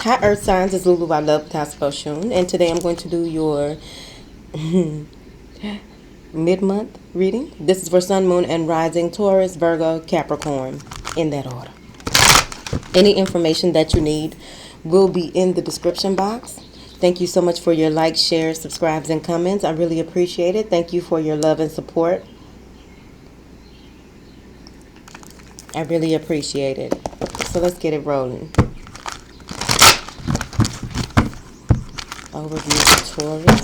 Hi Earth Signs, it's Lulu. I love Oshun, and today I'm going to do your mid-month reading. This is for Sun, Moon, and Rising, Taurus, Virgo, Capricorn, in that order. Any information that you need will be in the description box. Thank you so much for your likes, shares, subscribes, and comments. I really appreciate it. Thank you for your love and support. I really appreciate it. So let's get it rolling. Overview for Taurus.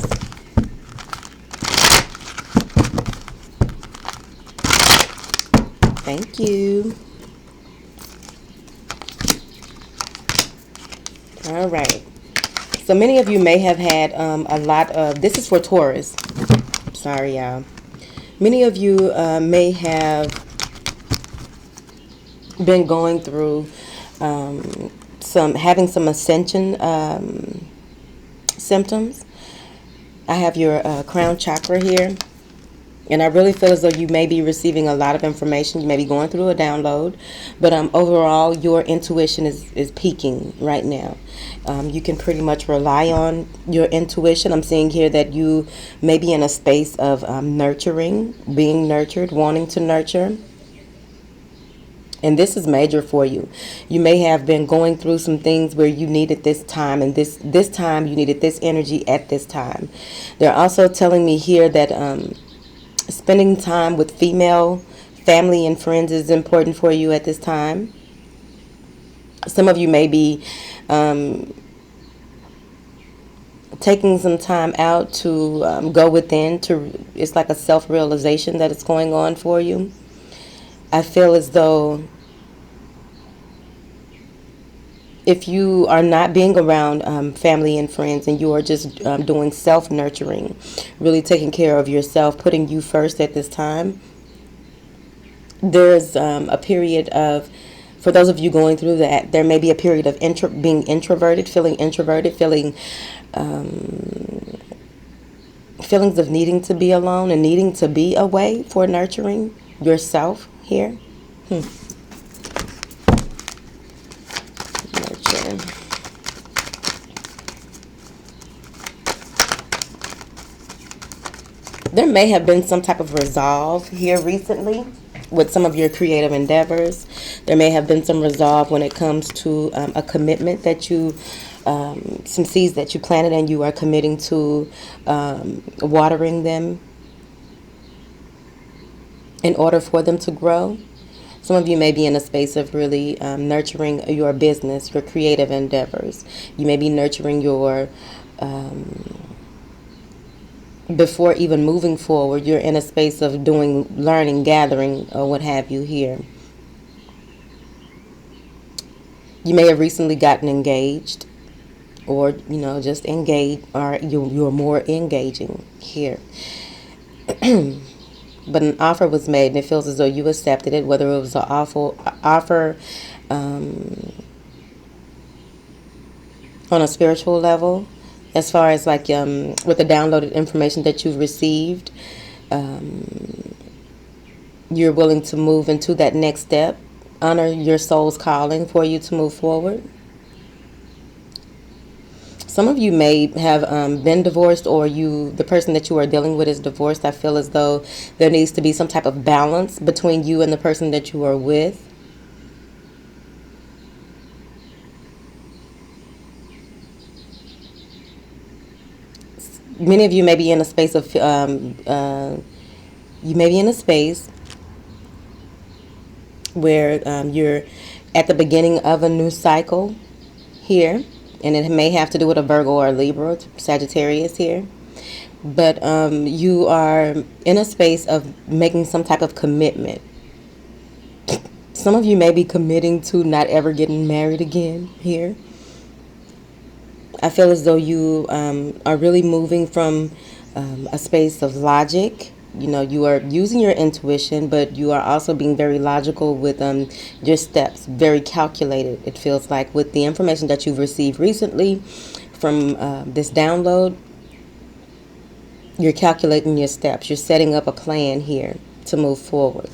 Thank you. All right. So many of you may have had a lot of, this is for Taurus. Sorry, y'all. Many of you may have been going through having some ascension symptoms. I have your crown chakra here, and I really feel as though you may be receiving a lot of information. You may be going through a download, but overall your intuition is peaking right now. You can pretty much rely on your intuition. I'm seeing here that you may be in a space of nurturing, being nurtured, wanting to nurture. And this is major for you. You may have been going through some things where you needed this time, and this time you needed this energy at this time. They're also telling me here that spending time with female family and friends is important for you at this time. Some of you may be taking some time out to go within. It's like a self-realization that is going on for you. I feel as though if you are not being around family and friends, and you are just doing self-nurturing, really taking care of yourself, putting you first at this time, there's a period of, for those of you going through that, there may be a period of being introverted, feeling feelings of needing to be alone and needing to be away for nurturing yourself here. Nurture. There may have been some type of resolve here recently with some of your creative endeavors. There may have been some resolve when it comes to a commitment that you, some seeds that you planted, and you are committing to watering them in order for them to grow. Some of you may be in a space of really nurturing your business, your creative endeavors. You may be nurturing your, before even moving forward, you're in a space of doing, learning, gathering, or what have you here. You may have recently gotten engaged, or, just engaged, or you're more engaging here. But an offer was made, and it feels as though you accepted it, whether it was an offer on a spiritual level, as far as like with the downloaded information that you've received, you're willing to move into that next step, honor your soul's calling for you to move forward. Some of you may have been divorced, or the person that you are dealing with is divorced. I feel as though there needs to be some type of balance between you and the person that you are with. Many of you may be in a space of, you may be in a space where you're at the beginning of a new cycle here. And it may have to do with a Virgo or a Libra, Sagittarius here. But you are in a space of making some type of commitment. Some of you may be committing to not ever getting married again here. I feel as though you are really moving from a space of logic. You are using your intuition, but you are also being very logical with your steps, very calculated, it feels like, with the information that you've received recently from this download. You're calculating your steps. You're setting up a plan here to move forward.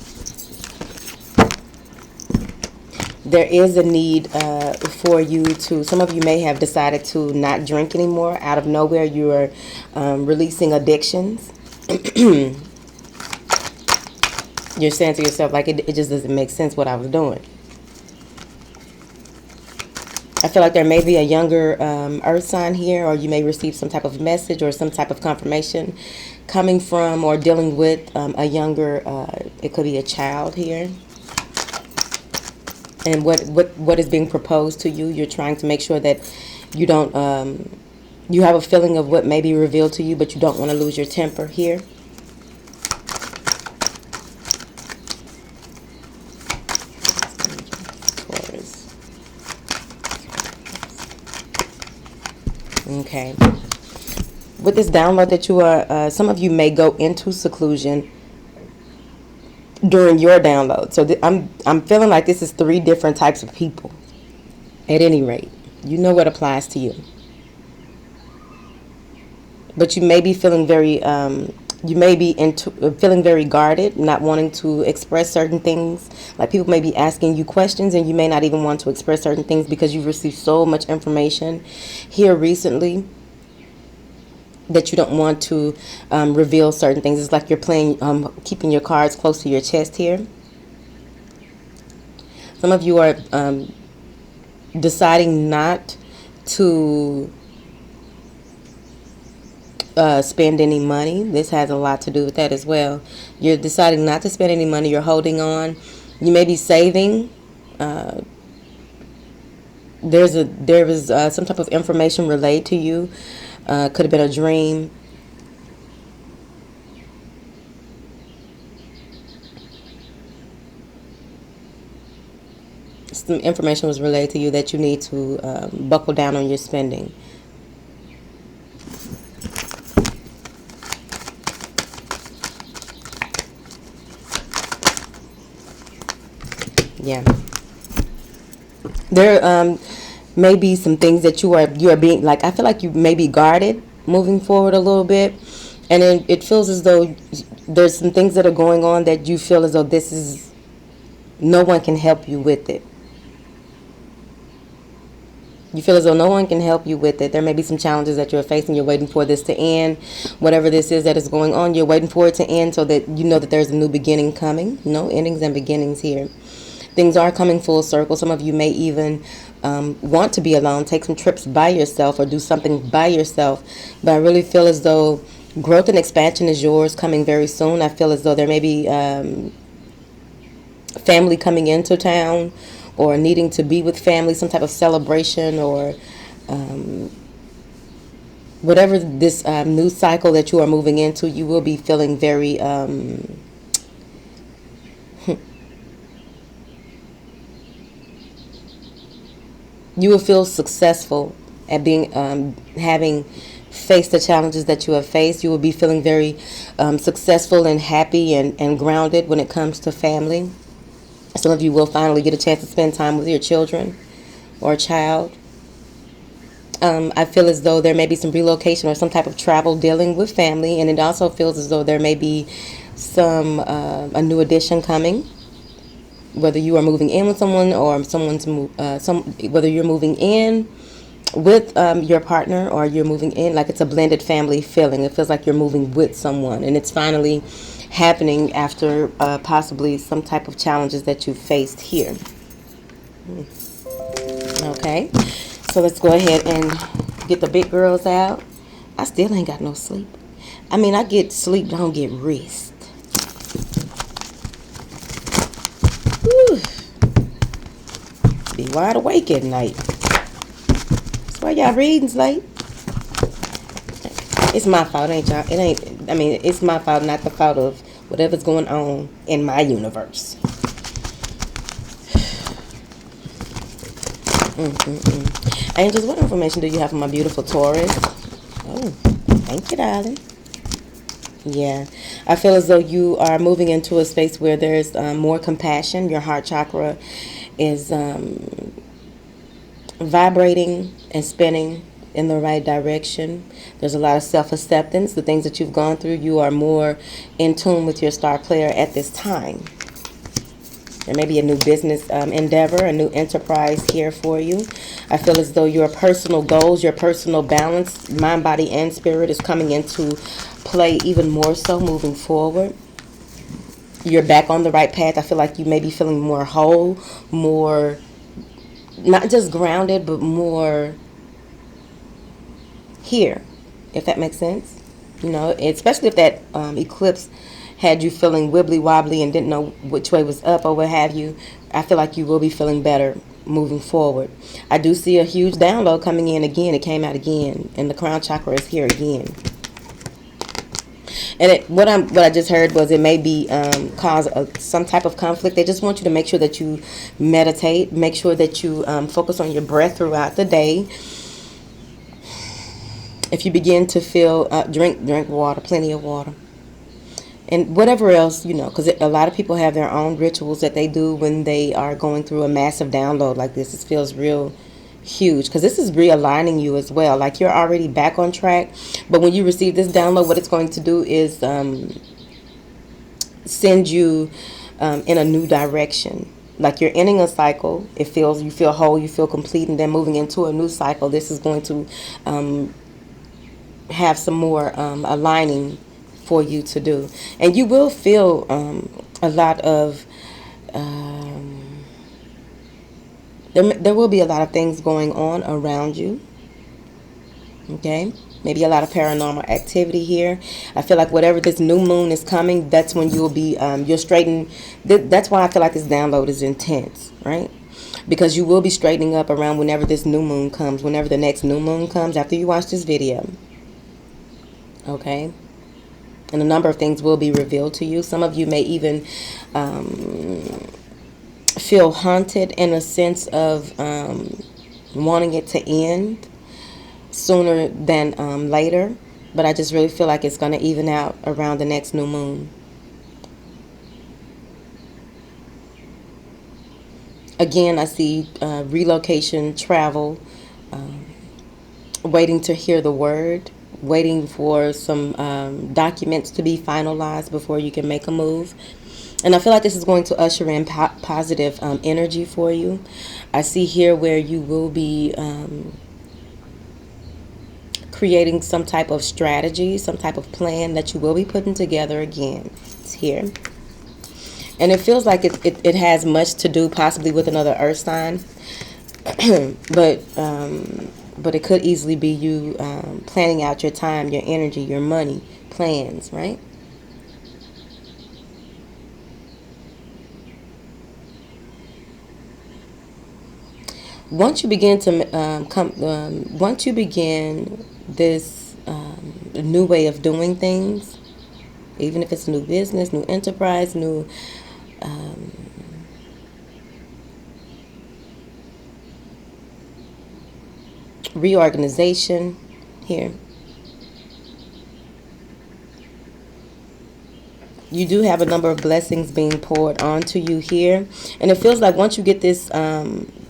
there is a need for you to, some of you may have decided to not drink anymore. Out of nowhere, you are releasing addictions. You're saying to yourself, like, it just doesn't make sense what I was doing. I feel like there may be a younger earth sign here, or you may receive some type of message or some type of confirmation coming from or dealing with a younger, it could be a child here. And what is being proposed to you, you're trying to make sure that you don't, you have a feeling of what may be revealed to you, but you don't want to lose your temper here. Okay. With this download that you are, some of you may go into seclusion during your download. So I'm feeling like this is 3 different types of people. At any rate, you know what applies to you. But you may be feeling very, you may be feeling very guarded, not wanting to express certain things. Like people may be asking you questions and you may not even want to express certain things because you've received so much information here recently that you don't want to reveal certain things. It's like you're playing, keeping your cards close to your chest here. Some of you are deciding not to spend any money. This has a lot to do with that as well. You're deciding not to spend any money. You're holding on. You may be saving. There was some type of information relayed to you. Could have been a dream. Some information was relayed to you that you need to buckle down on your spending. Yeah. There may be some things that you are being, like, I feel like you may be guarded moving forward a little bit, and then it feels as though there's some things that are going on that you feel as though this is, no one can help you with it. You feel as though no one can help you with it. There may be some challenges that you're facing. You're waiting for this to end. Whatever this is that is going on, you're waiting for it to end so that you know that there's a new beginning coming. No endings and beginnings here. Things are coming full circle. Some of you may even want to be alone, take some trips by yourself or do something by yourself. But I really feel as though growth and expansion is yours coming very soon. I feel as though there may be family coming into town or needing to be with family, some type of celebration or whatever this new cycle that you are moving into, you will be feeling very... you will feel successful at being having faced the challenges that you have faced. You will be feeling very successful and happy and grounded when it comes to family. Some of you will finally get a chance to spend time with your children or child. I feel as though there may be some relocation or some type of travel dealing with family, and it also feels as though there may be some a new addition coming. Whether you are moving in with someone or someone's whether you're moving in with your partner or you're moving in, like it's a blended family feeling. It feels like you're moving with someone, and it's finally happening after possibly some type of challenges that you faced here. Okay, so let's go ahead and get the big girls out. I still ain't got no sleep. I mean, I get sleep, but I don't get rest. Whew. Be wide awake at night. That's why y'all reading's late. It's my fault, ain't y'all? It ain't. I mean, it's my fault, not the fault of whatever's going on in my universe. Angels, what information do you have for my beautiful Taurus? Oh, thank you, darling. Yeah, I feel as though you are moving into a space where there's more compassion. Your heart chakra is vibrating and spinning in the right direction. There's a lot of self-acceptance. The things that you've gone through, you are more in tune with your star player at this time. There may be a new business endeavor, a new enterprise here for you. I feel as though your personal goals, your personal balance, mind, body, and spirit is coming into play even more so moving forward. You're back on the right path. I feel like you may be feeling more whole, more, not just grounded, but more here, if that makes sense. You know, especially if that eclipse had you feeling wibbly wobbly and didn't know which way was up or what have you. I feel like you will be feeling better moving forward. I do see a huge download coming in again. It came out again, and the crown chakra is here again. And what I just heard was it may be cause some type of conflict. They just want you to make sure that you meditate, make sure that you focus on your breath throughout the day. If you begin to feel, drink water, plenty of water. And whatever else, you know, because a lot of people have their own rituals that they do when they are going through a massive download like this. It feels real huge because this is realigning you as well. Like you're already back on track. But when you receive this download, what it's going to do is send you in a new direction. Like you're ending a cycle. You feel whole, you feel complete, and then moving into a new cycle. This is going to have some more aligning for you to do, and you will feel a lot of there will be a lot of things going on around you. Okay, maybe a lot of paranormal activity here. I feel like whatever this new moon is coming, that's when you'll be you're straightened. That's why I feel like this download is intense, right? Because you will be straightening up around whenever this new moon comes, whenever the next new moon comes after you watch this video. Okay. And a number of things will be revealed to you. Some of you may even feel haunted in a sense of wanting it to end sooner than later. But I just really feel like it's going to even out around the next new moon. Again, I see relocation, travel, waiting to hear the word. Waiting for some documents to be finalized before you can make a move. And I feel like this is going to usher in positive energy for you. I see here where you will be creating some type of strategy, some type of plan that you will be putting together again. It's here. And it feels like it has much to do possibly with another earth sign. But it could easily be you planning out your time, your energy, your money, plans, right? Once you begin to once you begin this new way of doing things, even if it's a new business, new enterprise, new reorganization here. You do have a number of blessings being poured onto you here. And it feels like once you get this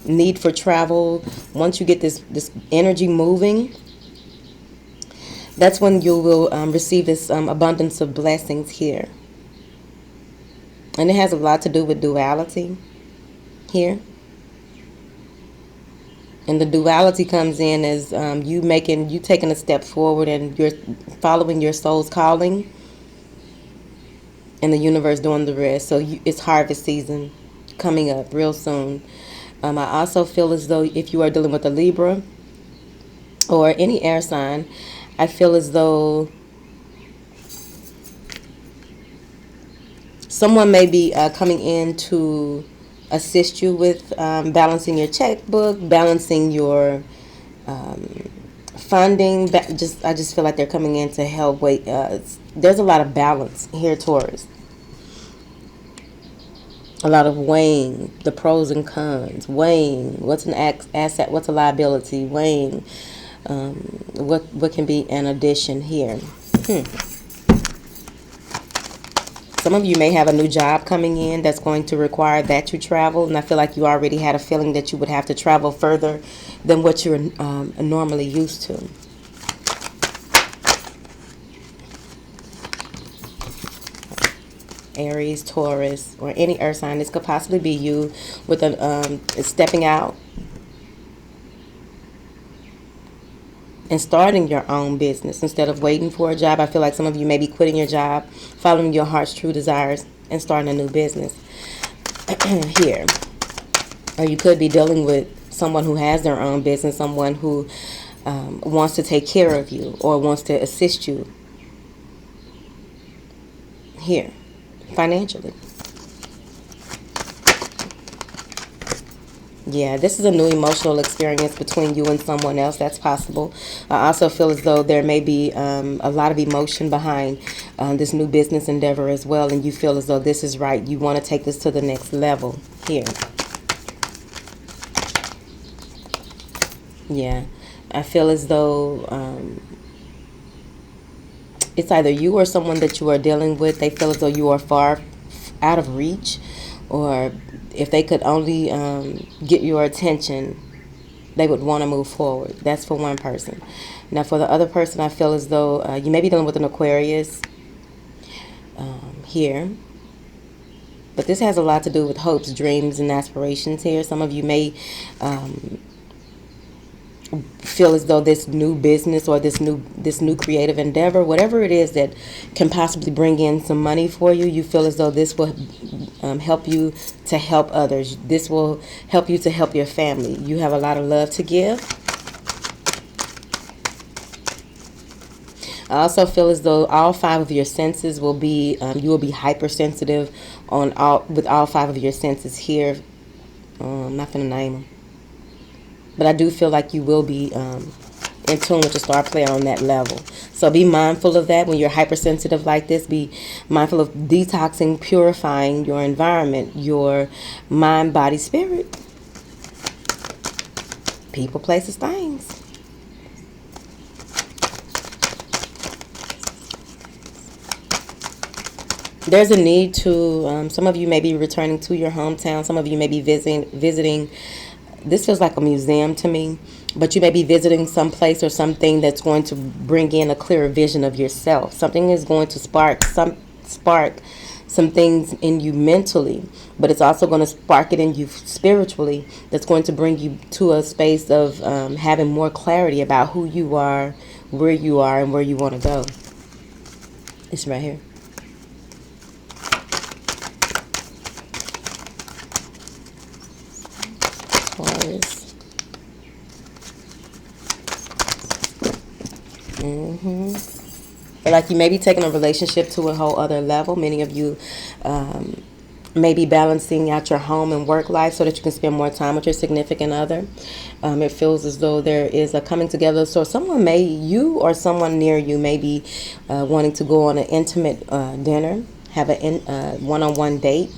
need for travel, once you get this energy moving, that's when you will receive this abundance of blessings here. And it has a lot to do with duality here. And the duality comes in as you taking a step forward and you're following your soul's calling, and the universe doing the rest. So it's harvest season coming up real soon. I also feel as though if you are dealing with a Libra or any air sign, I feel as though someone may be coming in to assist you with balancing your checkbook, balancing your funding. I just feel like they're coming in to help. There's a lot of balance here, Taurus. A lot of weighing the pros and cons, weighing what's an asset, what's a liability, weighing what can be an addition here. Some of you may have a new job coming in that's going to require that you travel, and I feel like you already had a feeling that you would have to travel further than what you're normally used to. Aries, Taurus, or any earth sign. This could possibly be you with a stepping out and starting your own business instead of waiting for a job. I feel like some of you may be quitting your job, following your heart's true desires, and starting a new business here. Or you could be dealing with someone who has their own business, someone who wants to take care of you or wants to assist you here financially. Yeah, this is a new emotional experience between you and someone else. That's possible. I also feel as though there may be a lot of emotion behind this new business endeavor as well, and you feel as though this is right. You want to take this to the next level here. Yeah, I feel as though it's either you or someone that you are dealing with. They feel as though you are far out of reach, or if they could only get your attention, they would want to move forward. That's for one person. Now, for the other person, I feel as though you may be dealing with an Aquarius here. But this has a lot to do with hopes, dreams, and aspirations here. Some of you may feel as though this new business or this new creative endeavor, whatever it is that can possibly bring in some money for you, you feel as though this will help you to help others. This will help you to help your family. You have a lot of love to give. I also feel as though all 5 of your senses will be, you will be hypersensitive with all 5 of your senses here. I'm not going to name them. But I do feel like you will be in tune with your star player on that level. So be mindful of that when you're hypersensitive like this. Be mindful of detoxing, purifying your environment, your mind, body, spirit, people, places, things. There's a need to, some of you may be returning to your hometown. Some of you may be visiting. This feels like a museum to me, but you may be visiting some place or something that's going to bring in a clearer vision of yourself. Something is going to spark some things in you mentally, but it's also going to spark it in you spiritually. That's going to bring you to a space of having more clarity about who you are, where you are, and where you want to go. It's right here. Taurus. But like you may be taking a relationship to a whole other level. Many of you may be balancing out your home and work life so that you can spend more time with your significant other. It feels as though there is a coming together. So you or someone near you may be wanting to go on an intimate dinner, have a one-on-one date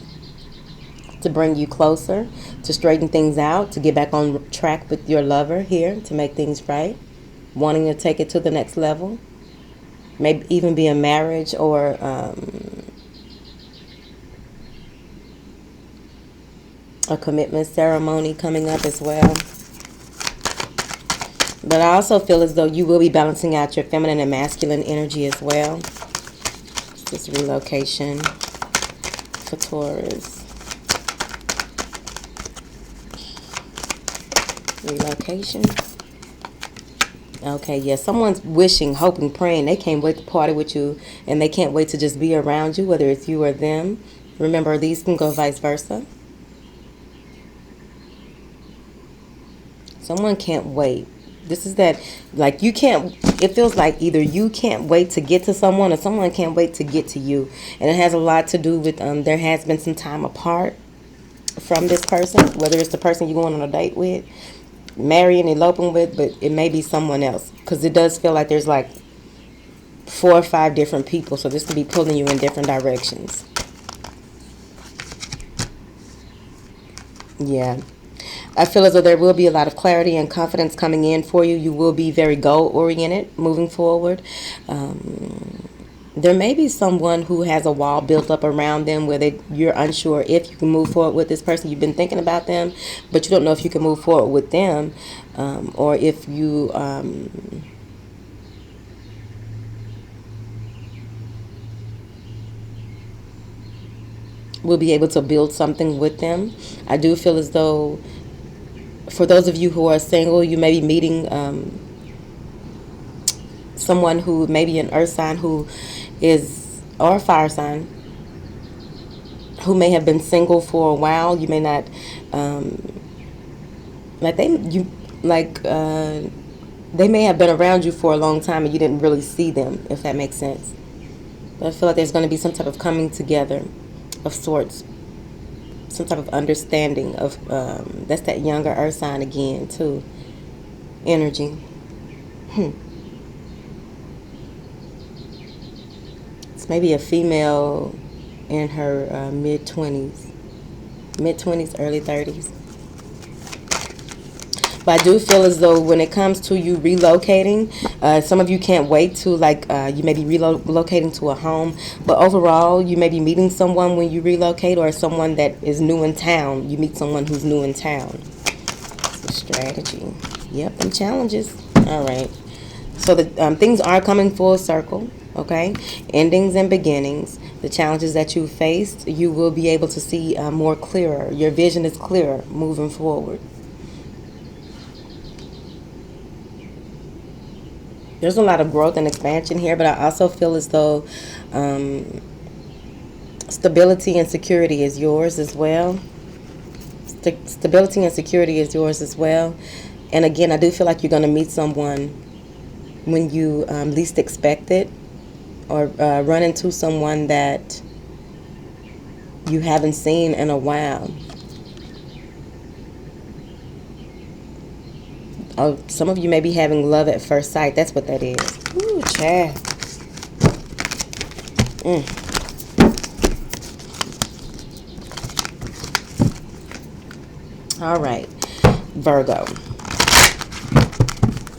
to bring you closer, to straighten things out, to get back on track with your lover here, to make things right, wanting to take it to the next level. Maybe even be a marriage or a commitment ceremony coming up as well. But I also feel as though you will be balancing out your feminine and masculine energy as well. This relocation for Taurus. Relocation. Okay, yeah, someone's wishing, hoping, praying. They can't wait to party with you, and they can't wait to just be around you, whether it's you or them. Remember, these can go vice versa. Someone can't wait. This is that, like, you can't, it feels like either you can't wait to get to someone or someone can't wait to get to you. And it has a lot to do with, there has been some time apart from this person, whether it's the person you're going on a date with, marrying, eloping with, but it may be someone else, because it does feel like there's like 4 or 5 different people, so this could be pulling you in different directions. Yeah, I feel as though there will be a lot of clarity and confidence coming in for you. You will be very goal oriented moving forward. There may be someone who has a wall built up around them where you're unsure if you can move forward with this person. You've been thinking about them, but you don't know if you can move forward with them, or if you will be able to build something with them. I do feel as though for those of you who are single, you may be meeting someone who may be an earth sign who is, or a fire sign, who may have been single for a while. You may not, they may have been around you for a long time and you didn't really see them, if that makes sense. But I feel like there's going to be some type of coming together of sorts, some type of understanding of, that's that younger earth sign again, too, energy. It's maybe a female in her mid-20s, early 30s. But I do feel as though when it comes to you relocating, some of you can't wait to, you may be relocating to a home. But overall, you may be meeting someone when you relocate, or someone that is new in town. You meet someone who's new in town. It's a strategy. Yep, and challenges. All right. So the things are coming full circle, okay? Endings and beginnings. The challenges that you faced, you will be able to see more clearer. Your vision is clearer moving forward. There's a lot of growth and expansion here, but I also feel as though stability and security is yours as well. Stability and security is yours as well. And again, I do feel like you're going to meet someone when you least expect it, or run into someone that you haven't seen in a while. Oh, some of you may be having love at first sight. That's what that is. Ooh, child. All right, Virgo.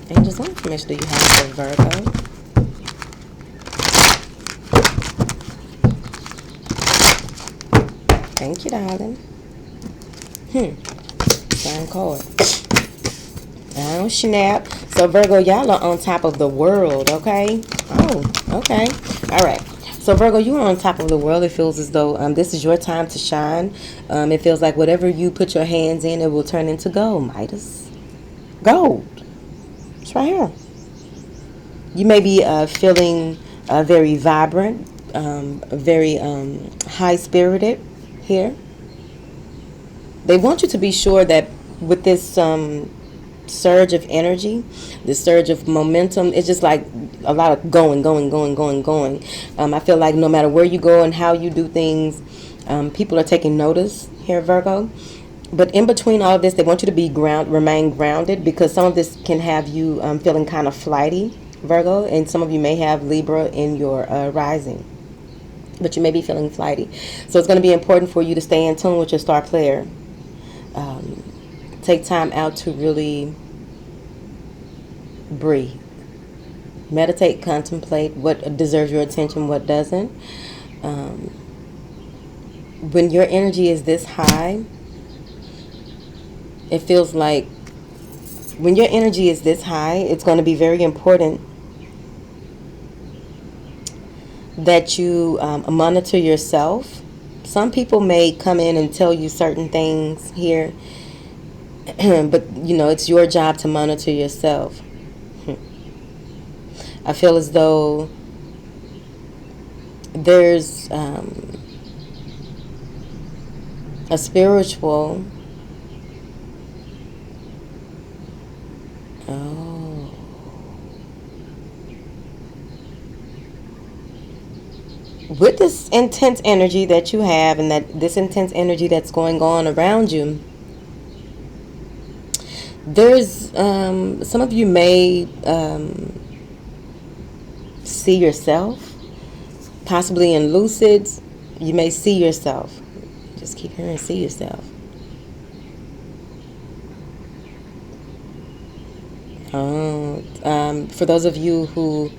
Angels, what information do you have for Virgo? Thank you, darling. Sign card. Oh, snap. So, Virgo, y'all are on top of the world, okay? Oh, okay. All right. So, Virgo, you are on top of the world. It feels as though this is your time to shine. It feels like whatever you put your hands in, it will turn into gold. Midas. Gold. It's right here. You may be feeling very vibrant, very high-spirited here. They want you to be sure that with this surge of energy, this surge of momentum, it's just like a lot of going. I feel like no matter where you go and how you do things, people are taking notice here, Virgo. But in between all of this, they want you to be remain grounded, because some of this can have you feeling kind of flighty, Virgo, and some of you may have Libra in your rising, but you may be feeling flighty. So it's going to be important for you to stay in tune with your star player. Take time out to really breathe. Meditate, contemplate what deserves your attention, what doesn't. When your energy is this high, it feels like when your energy is this high, it's going to be very important that you monitor yourself. Some people may come in and tell you certain things here, but you know, it's your job to monitor yourself. I feel as though there's a spiritual with this intense energy that you have, and that this intense energy that's going on around you, there's some of you may see yourself, possibly in lucids. You may see yourself. Just keep hearing see yourself. For those of you who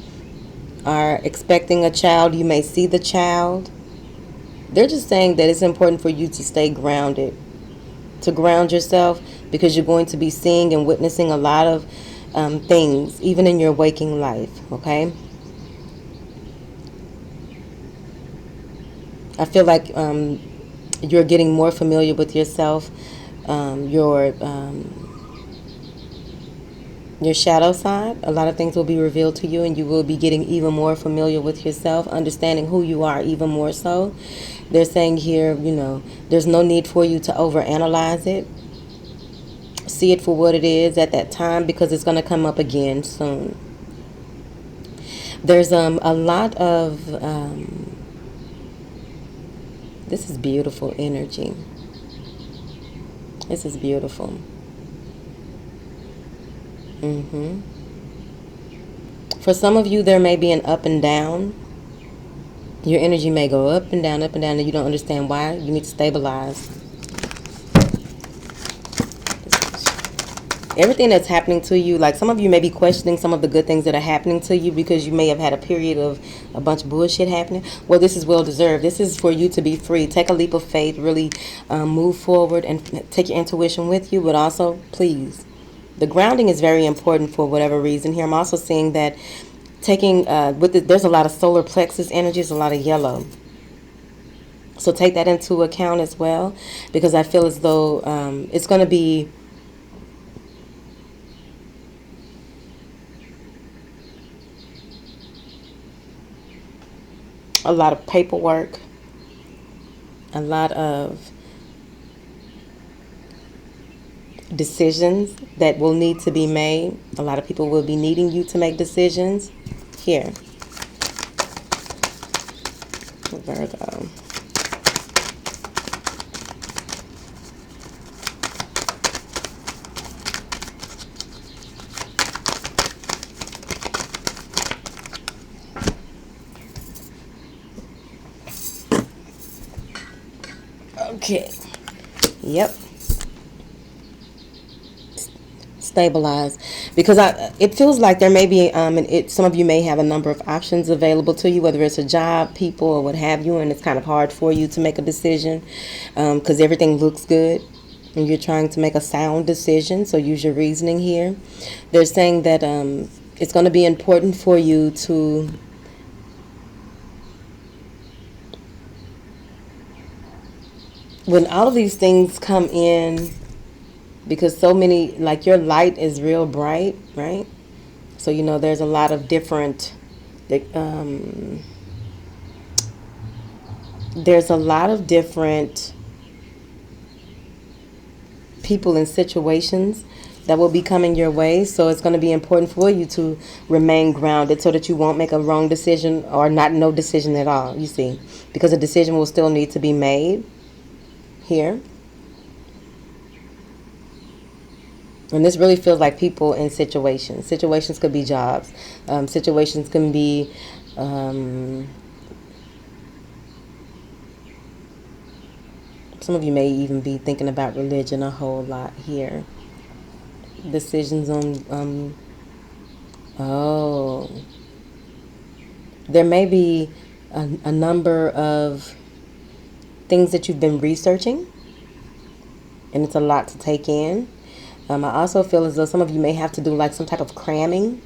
are expecting a child, you may see the child. They're just saying that it's important for you to stay grounded, to ground yourself, because you're going to be seeing and witnessing a lot of things, even in your waking life, okay? I feel like You're getting more familiar with yourself, your shadow side. A lot of things will be revealed to you, and you will be getting even more familiar with yourself, understanding who you are even more so. They're saying here, there's no need for you to overanalyze it. See it for what it is at that time, because it's going to come up again soon. There's a lot of this is beautiful energy. This is beautiful. For some of you, there may be an up and down. Your energy may go up and down, and you don't understand why. You need to stabilize. Everything that's happening to you, like some of you may be questioning some of the good things that are happening to you because you may have had a period of a bunch of bullshit happening. Well, this is well deserved. This is for you to be free. Take a leap of faith, really move forward and take your intuition with you, but also, please, the grounding is very important for whatever reason here. I'm also seeing that taking, there's a lot of solar plexus energy, there's a lot of yellow. So take that into account as well, because I feel as though it's going to be a lot of paperwork, a lot of decisions that will need to be made. A lot of people will be needing you to make decisions here. Virgo. Okay. Yep. Stabilize, because it feels like there may be some of you may have a number of options available to you, whether it's a job, people, or what have you, and it's kind of hard for you to make a decision because everything looks good and you're trying to make a sound decision. So use your reasoning here. They're saying that it's going to be important for you to when all of these things come in, because so many, like your light is real bright, right? So, there's a lot of different, there's a lot of different people and situations that will be coming your way. So it's going to be important for you to remain grounded so that you won't make a wrong decision or no decision at all, you see, because a decision will still need to be made here. And this really feels like people in situations. Situations could be jobs. Situations can be some of you may even be thinking about religion a whole lot here. Decisions on there may be a number of things that you've been researching, and it's a lot to take in. I also feel as though some of you may have to do like some type of cramming,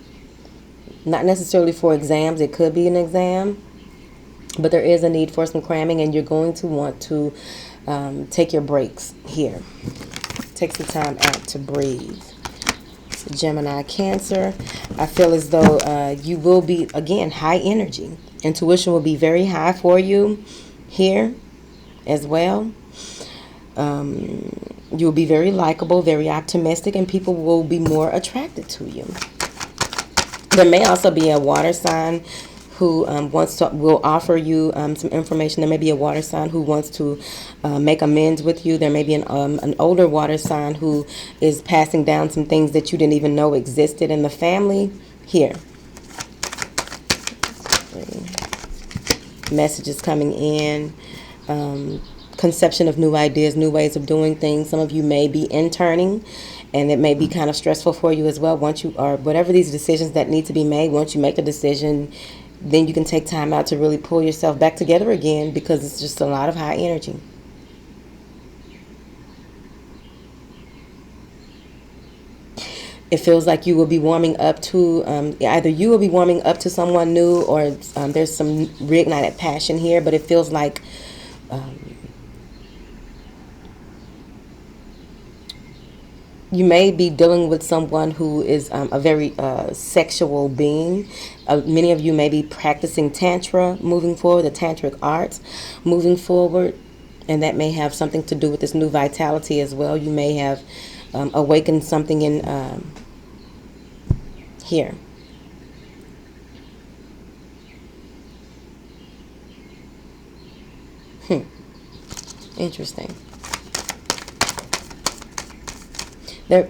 not necessarily for exams. It could be an exam, but there is a need for some cramming, and you're going to want to take your breaks here. Take some time out to breathe. Gemini Cancer, I feel as though you will be, again, high energy. Intuition will be very high for you here as well. You'll be very likable, very optimistic, and people will be more attracted to you. There may also be a water sign who will offer you some information. There may be a water sign who wants to make amends with you. There may be an older water sign who is passing down some things that you didn't even know existed in the family. Here. Messages coming in. Conception of new ideas, new ways of doing things. Some of you may be interning, and it may be kind of stressful for you as well. Once you are, whatever these decisions that need to be made, once you make a decision, then you can take time out to really pull yourself back together again, because it's just a lot of high energy. It feels like you will be warming up to, either you will be warming up to someone new, or there's some reignited passion here, but it feels like You may be dealing with someone who is a very sexual being. Many of you may be practicing Tantra moving forward, the Tantric arts moving forward. And that may have something to do with this new vitality as well. You may have awakened something in here. Interesting. There,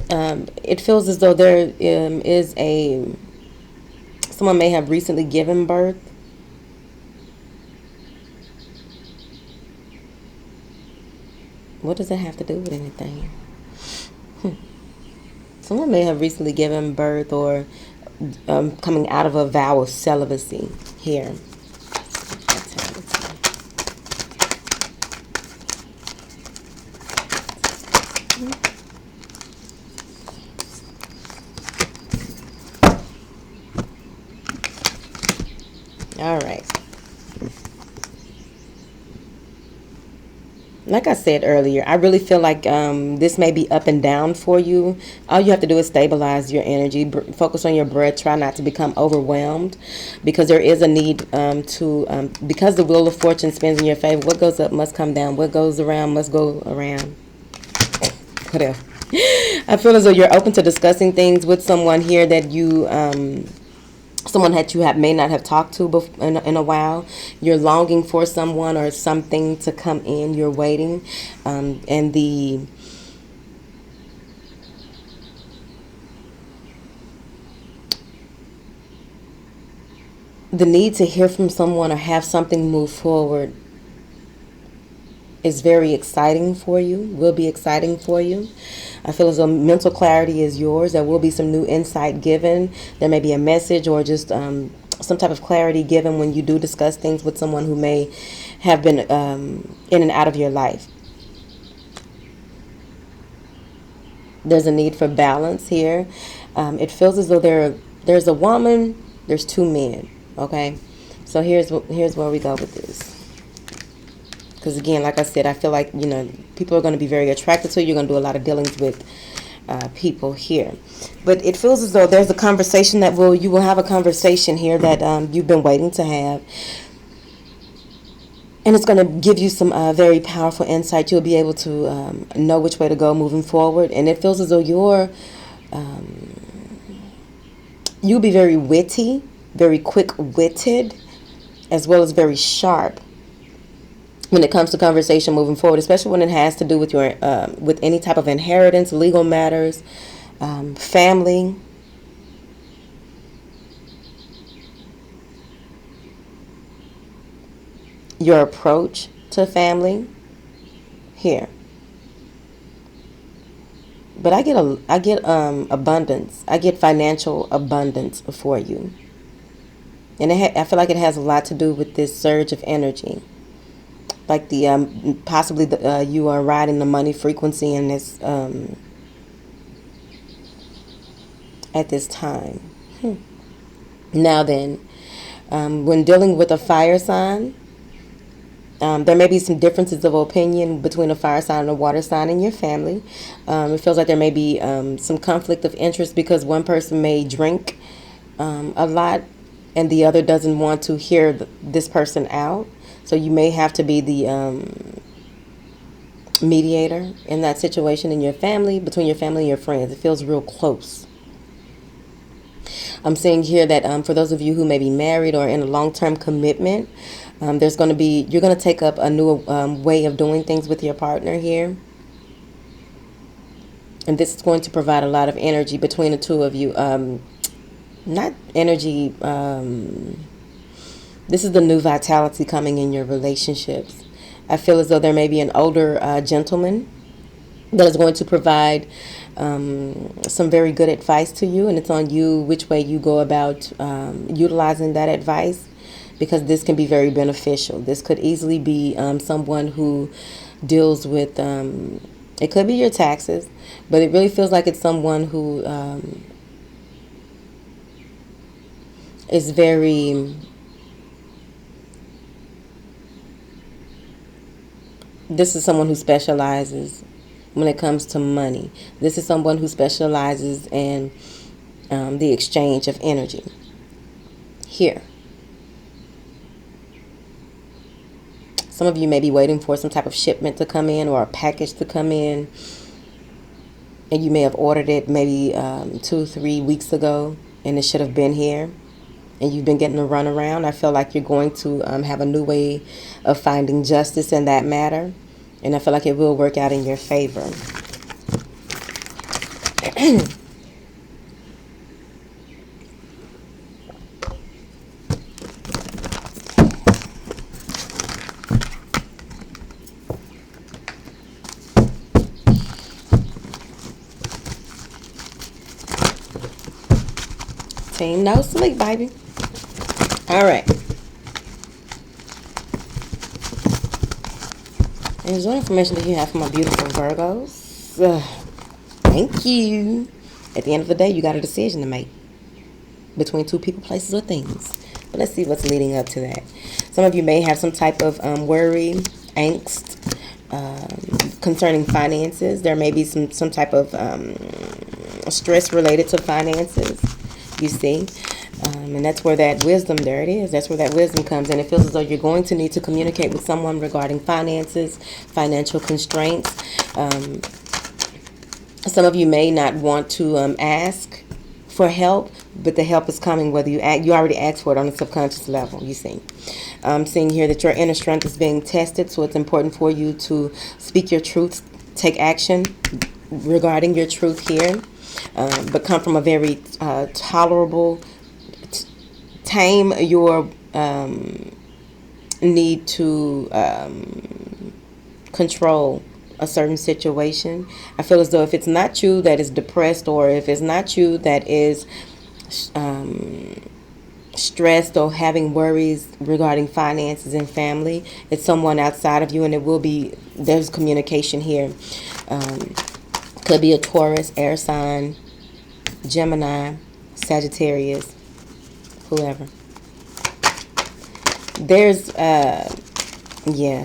it feels as though there is someone may have recently given birth. What does that have to do with anything? Someone may have recently given birth or coming out of a vow of celibacy here. All right. Like I said earlier, I really feel like this may be up and down for you. All you have to do is stabilize your energy, focus on your breath, try not to become overwhelmed, because there is a need because the wheel of fortune spins in your favor. What goes up must come down. What goes around must go around. Whatever. I feel as though you're open to discussing things with someone here that you someone that you may not have talked to in a while. You're longing for someone or something to come in. You're waiting, and the need to hear from someone or have something move forward is very exciting for you, will be exciting for you. I feel as though mental clarity is yours. There will be some new insight given. There may be a message or just some type of clarity given when you do discuss things with someone who may have been in and out of your life. There's a need for balance here. It feels as though there's a woman, there's two men, okay? So here's where we go with this. Because again, like I said, I feel like, people are going to be very attracted to you. You're going to do a lot of dealings with people here. But it feels as though there's a conversation you will have a conversation here that you've been waiting to have. And it's going to give you some very powerful insight. You'll be able to know which way to go moving forward. And it feels as though you'll be very witty, very quick-witted, as well as very sharp when it comes to conversation moving forward, especially when it has to do with your with any type of inheritance, legal matters, family. Your approach to family here. But I get abundance. I get financial abundance for you. And I feel like it has a lot to do with this surge of energy. Like possibly you are riding the money frequency in this at this time. Now then, when dealing with a fire sign, there may be some differences of opinion between a fire sign and a water sign in your family. It feels like there may be some conflict of interest because one person may drink a lot and the other doesn't want to hear this person out. So you may have to be the mediator in that situation in your family, between your family and your friends. It feels real close. I'm seeing here that for those of you who may be married or in a long-term commitment, you're going to take up a new way of doing things with your partner here. And this is going to provide a lot of energy between the two of you. Not energy... This is the new vitality coming in your relationships. I feel as though there may be an older gentleman that is going to provide some very good advice to you, and it's on you which way you go about utilizing that advice, because this can be very beneficial. This could easily be someone who deals with, it could be your taxes, but it really feels like it's someone who is very... This is someone who specializes when it comes to money. This is someone who specializes in the exchange of energy. Here. Some of you may be waiting for some type of shipment to come in or a package to come in. And you may have ordered it maybe 2-3 weeks ago, and it should have been here. And you've been getting a runaround. I feel like you're going to have a new way of finding justice in that matter. And I feel like it will work out in your favor. Team no sleep, baby. All right. And what information do you have for my beautiful Virgos? Thank you. At the end of the day, you got a decision to make between two people, places, or things. But let's see what's leading up to that. Some of you may have some type of worry, angst concerning finances. There may be some type of stress related to finances. You see, and that's where that wisdom, there it is, that's where that wisdom comes in. It feels as though you're going to need to communicate with someone regarding finances, financial constraints. Some of you may not want to ask for help, but the help is coming whether you already asked for it on a subconscious level, you see. I'm seeing here that your inner strength is being tested, so it's important for you to speak your truth, take action regarding your truth here. But come from a very tolerable, tame your need to control a certain situation. I feel as though if it's not you that is depressed, or if it's not you that is stressed or having worries regarding finances and family, it's someone outside of you, and there's communication here. Could be a Taurus, air sign, Gemini, Sagittarius, whoever. There's,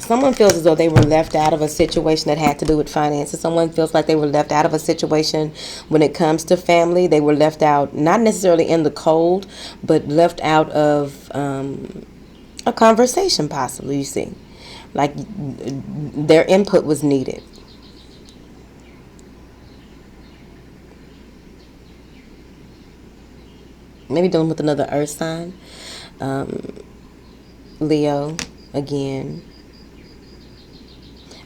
someone feels as though they were left out of a situation that had to do with finances. Someone feels like they were left out of a situation when it comes to family. They were left out, not necessarily in the cold, but left out of a conversation possibly, you see. Like their input was needed. Maybe dealing with another earth sign. Leo, again.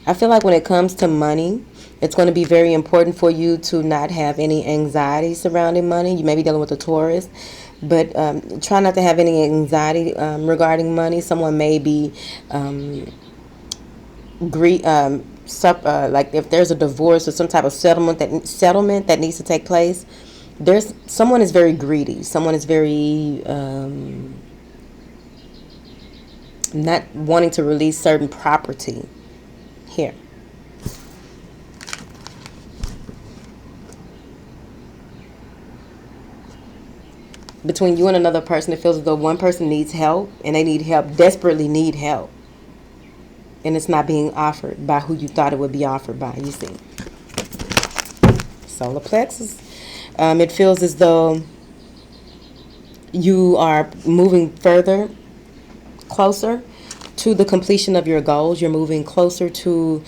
I feel like when it comes to money, it's going to be very important for you to not have any anxiety surrounding money. You may be dealing with a Taurus, but try not to have any anxiety regarding money. Someone may be like if there's a divorce or some type of settlement that needs to take place. Someone is very greedy. Someone is very not wanting to release certain property here. Between you and another person, it feels as though one person needs help, and they need help, desperately need help, and it's not being offered by who you thought it would be offered by, you see. Solar plexus. It feels as though you are moving closer to the completion of your goals. You're moving closer to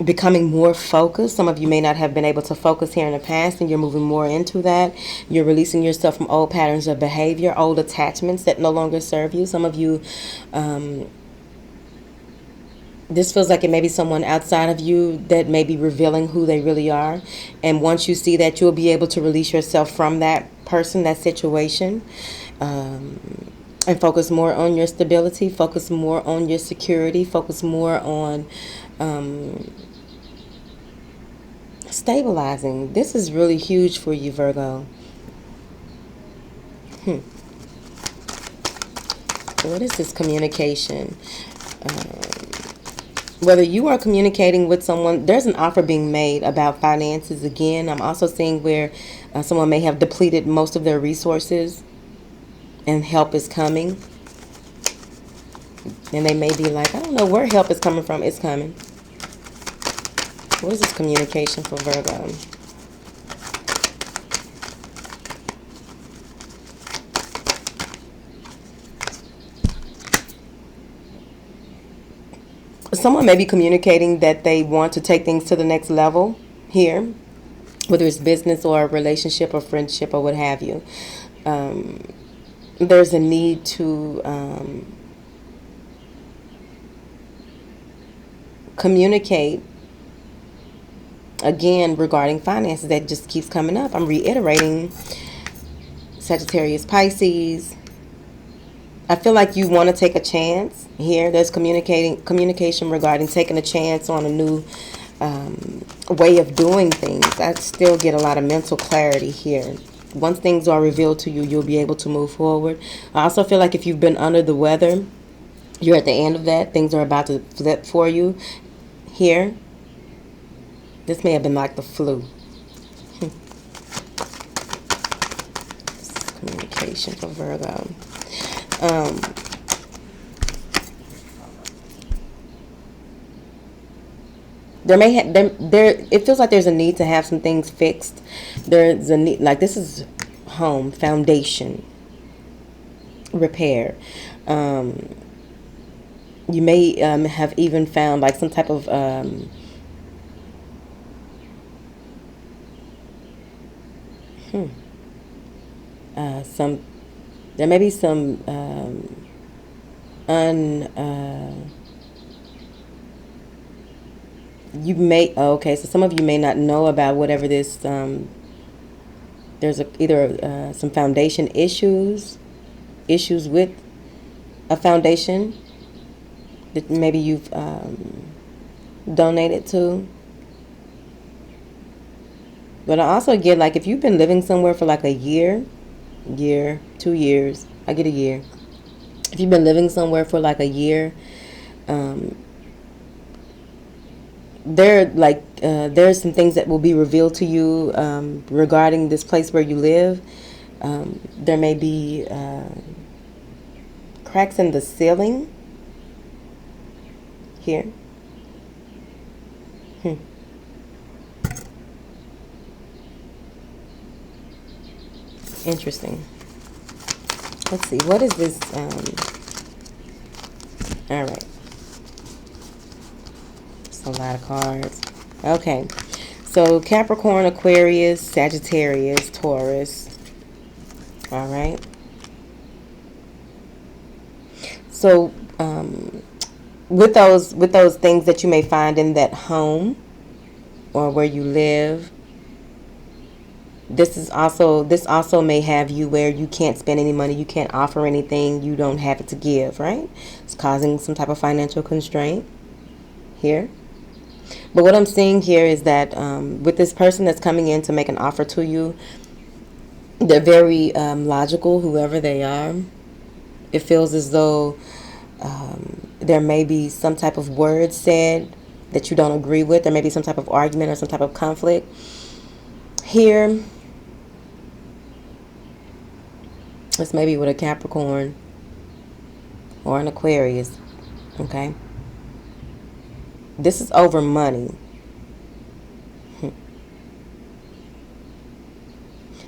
becoming more focused. Some of you may not have been able to focus here in the past, and you're moving more into that. You're releasing yourself from old patterns of behavior, old attachments that no longer serve you. Some of you, this feels like it may be someone outside of you that may be revealing who they really are. And once you see that, you'll be able to release yourself from that person, that situation, and focus more on your stability, focus more on your security, focus more on stabilizing. This is really huge for you, Virgo. What is this communication? Whether you are communicating with someone, there's an offer being made about finances. Again, I'm also seeing where someone may have depleted most of their resources and help is coming. And they may be like, I don't know where help is coming from. It's coming. What is this communication for Virgo? Someone may be communicating that they want to take things to the next level here, whether it's business or a relationship or friendship or what have you. There's a need to communicate again regarding finances. That just keeps coming up. I'm reiterating Sagittarius, Pisces. I feel like you want to take a chance here. There's communication regarding taking a chance on a new way of doing things. I still get a lot of mental clarity here. Once things are revealed to you, you'll be able to move forward. I also feel like if you've been under the weather, you're at the end of that. Things are about to flip for you here. This may have been like the flu. Communication for Virgo. It feels like there's a need to have some things fixed. There's a need, like this is home, foundation, repair. You may have even found like some type of there may be some you may, okay, so some of you may not know about whatever this there's either some foundation issues with a foundation that maybe you've donated to. But I also get like if you've been living somewhere for like a year, 2 years, I get a year. If you've been living somewhere for like a year, there's some things that will be revealed to you regarding this place where you live. There may be cracks in the ceiling here. Interesting. Let's see. What is this? All right. It's a lot of cards. Okay. So Capricorn, Aquarius, Sagittarius, Taurus. All right. So with those things that you may find in that home or where you live, this also may have you where you can't spend any money, you can't offer anything, you don't have it to give, right? It's causing some type of financial constraint here. But what I'm seeing here is that with this person that's coming in to make an offer to you, they're very logical, whoever they are. It feels as though there may be some type of word said that you don't agree with. There may be some type of argument or some type of conflict here. This may be with a Capricorn or an Aquarius, okay? This is over money.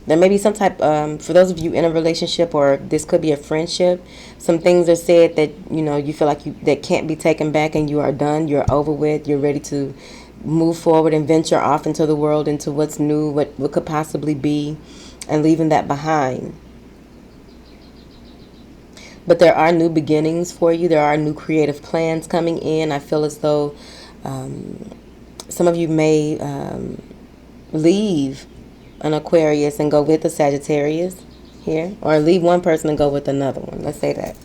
There may be some type, for those of you in a relationship, or this could be a friendship, some things are said that, you know, you feel like that can't be taken back, and you are done, you're over with, you're ready to move forward and venture off into the world, into what's new, what could possibly be, and leaving that behind. But there are new beginnings for you. There are new creative plans coming in. I feel as though some of you may leave an Aquarius and go with a Sagittarius here, or leave one person and go with another one. Let's say that.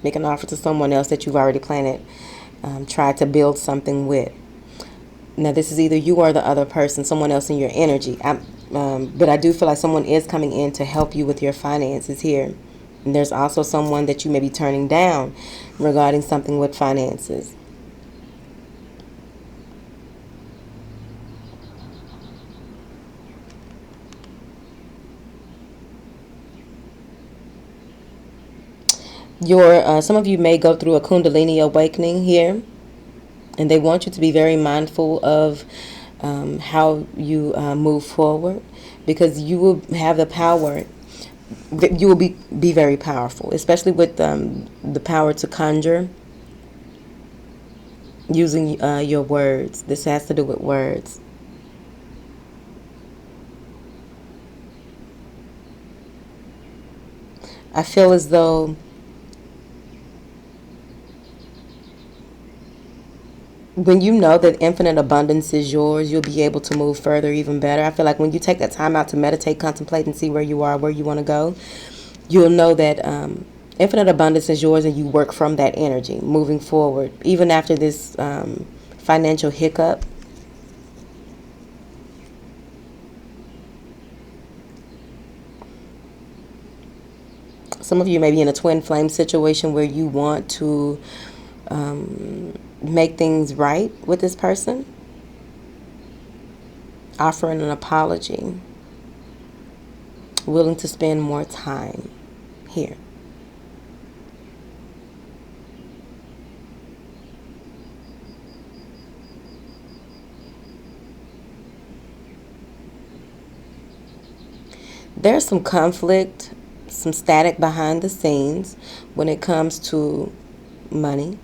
Make an offer to someone else that you've already planned, try to build something with. Now, this is either you or the other person, someone else in your energy. But I do feel like someone is coming in to help you with your finances here. And there's also someone that you may be turning down regarding something with finances. Some of you may go through a Kundalini awakening here. And they want you to be very mindful of how you move forward, because you will have the power. You will be very powerful, especially with the power to conjure using your words. This has to do with words. I feel as though when you know that infinite abundance is yours, you'll be able to move further even better. I feel like when you take that time out to meditate, contemplate, and see where you are, where you want to go, you'll know that infinite abundance is yours, and you work from that energy moving forward. Even after this financial hiccup, some of you may be in a twin flame situation where you want to make things right with this person, offering an apology, willing to spend more time here. There's some conflict, some static behind the scenes when it comes to money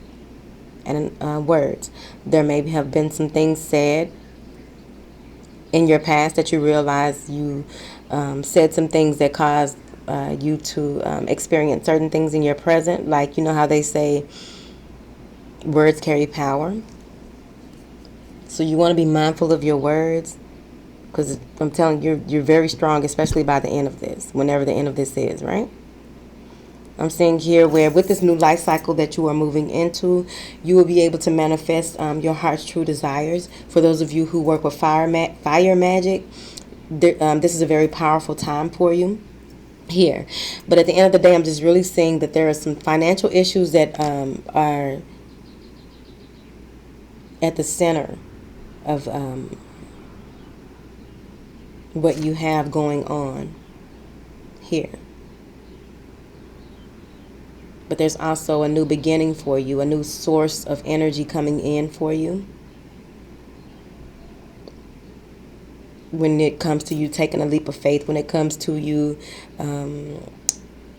and words. There may have been some things said in your past that you realize you said some things that caused you to experience certain things in your present. Like, you know how they say words carry power. So you want to be mindful of your words, because I'm telling you, you're very strong, especially by the end of this, whenever the end of this is, right? I'm seeing here where with this new life cycle that you are moving into, you will be able to manifest your heart's true desires. For those of you who work with fire magic, this is a very powerful time for you here. But at the end of the day, I'm just really seeing that there are some financial issues that are at the center of what you have going on here. But there's also a new beginning for you, a new source of energy coming in for you. When it comes to you taking a leap of faith, when it comes to you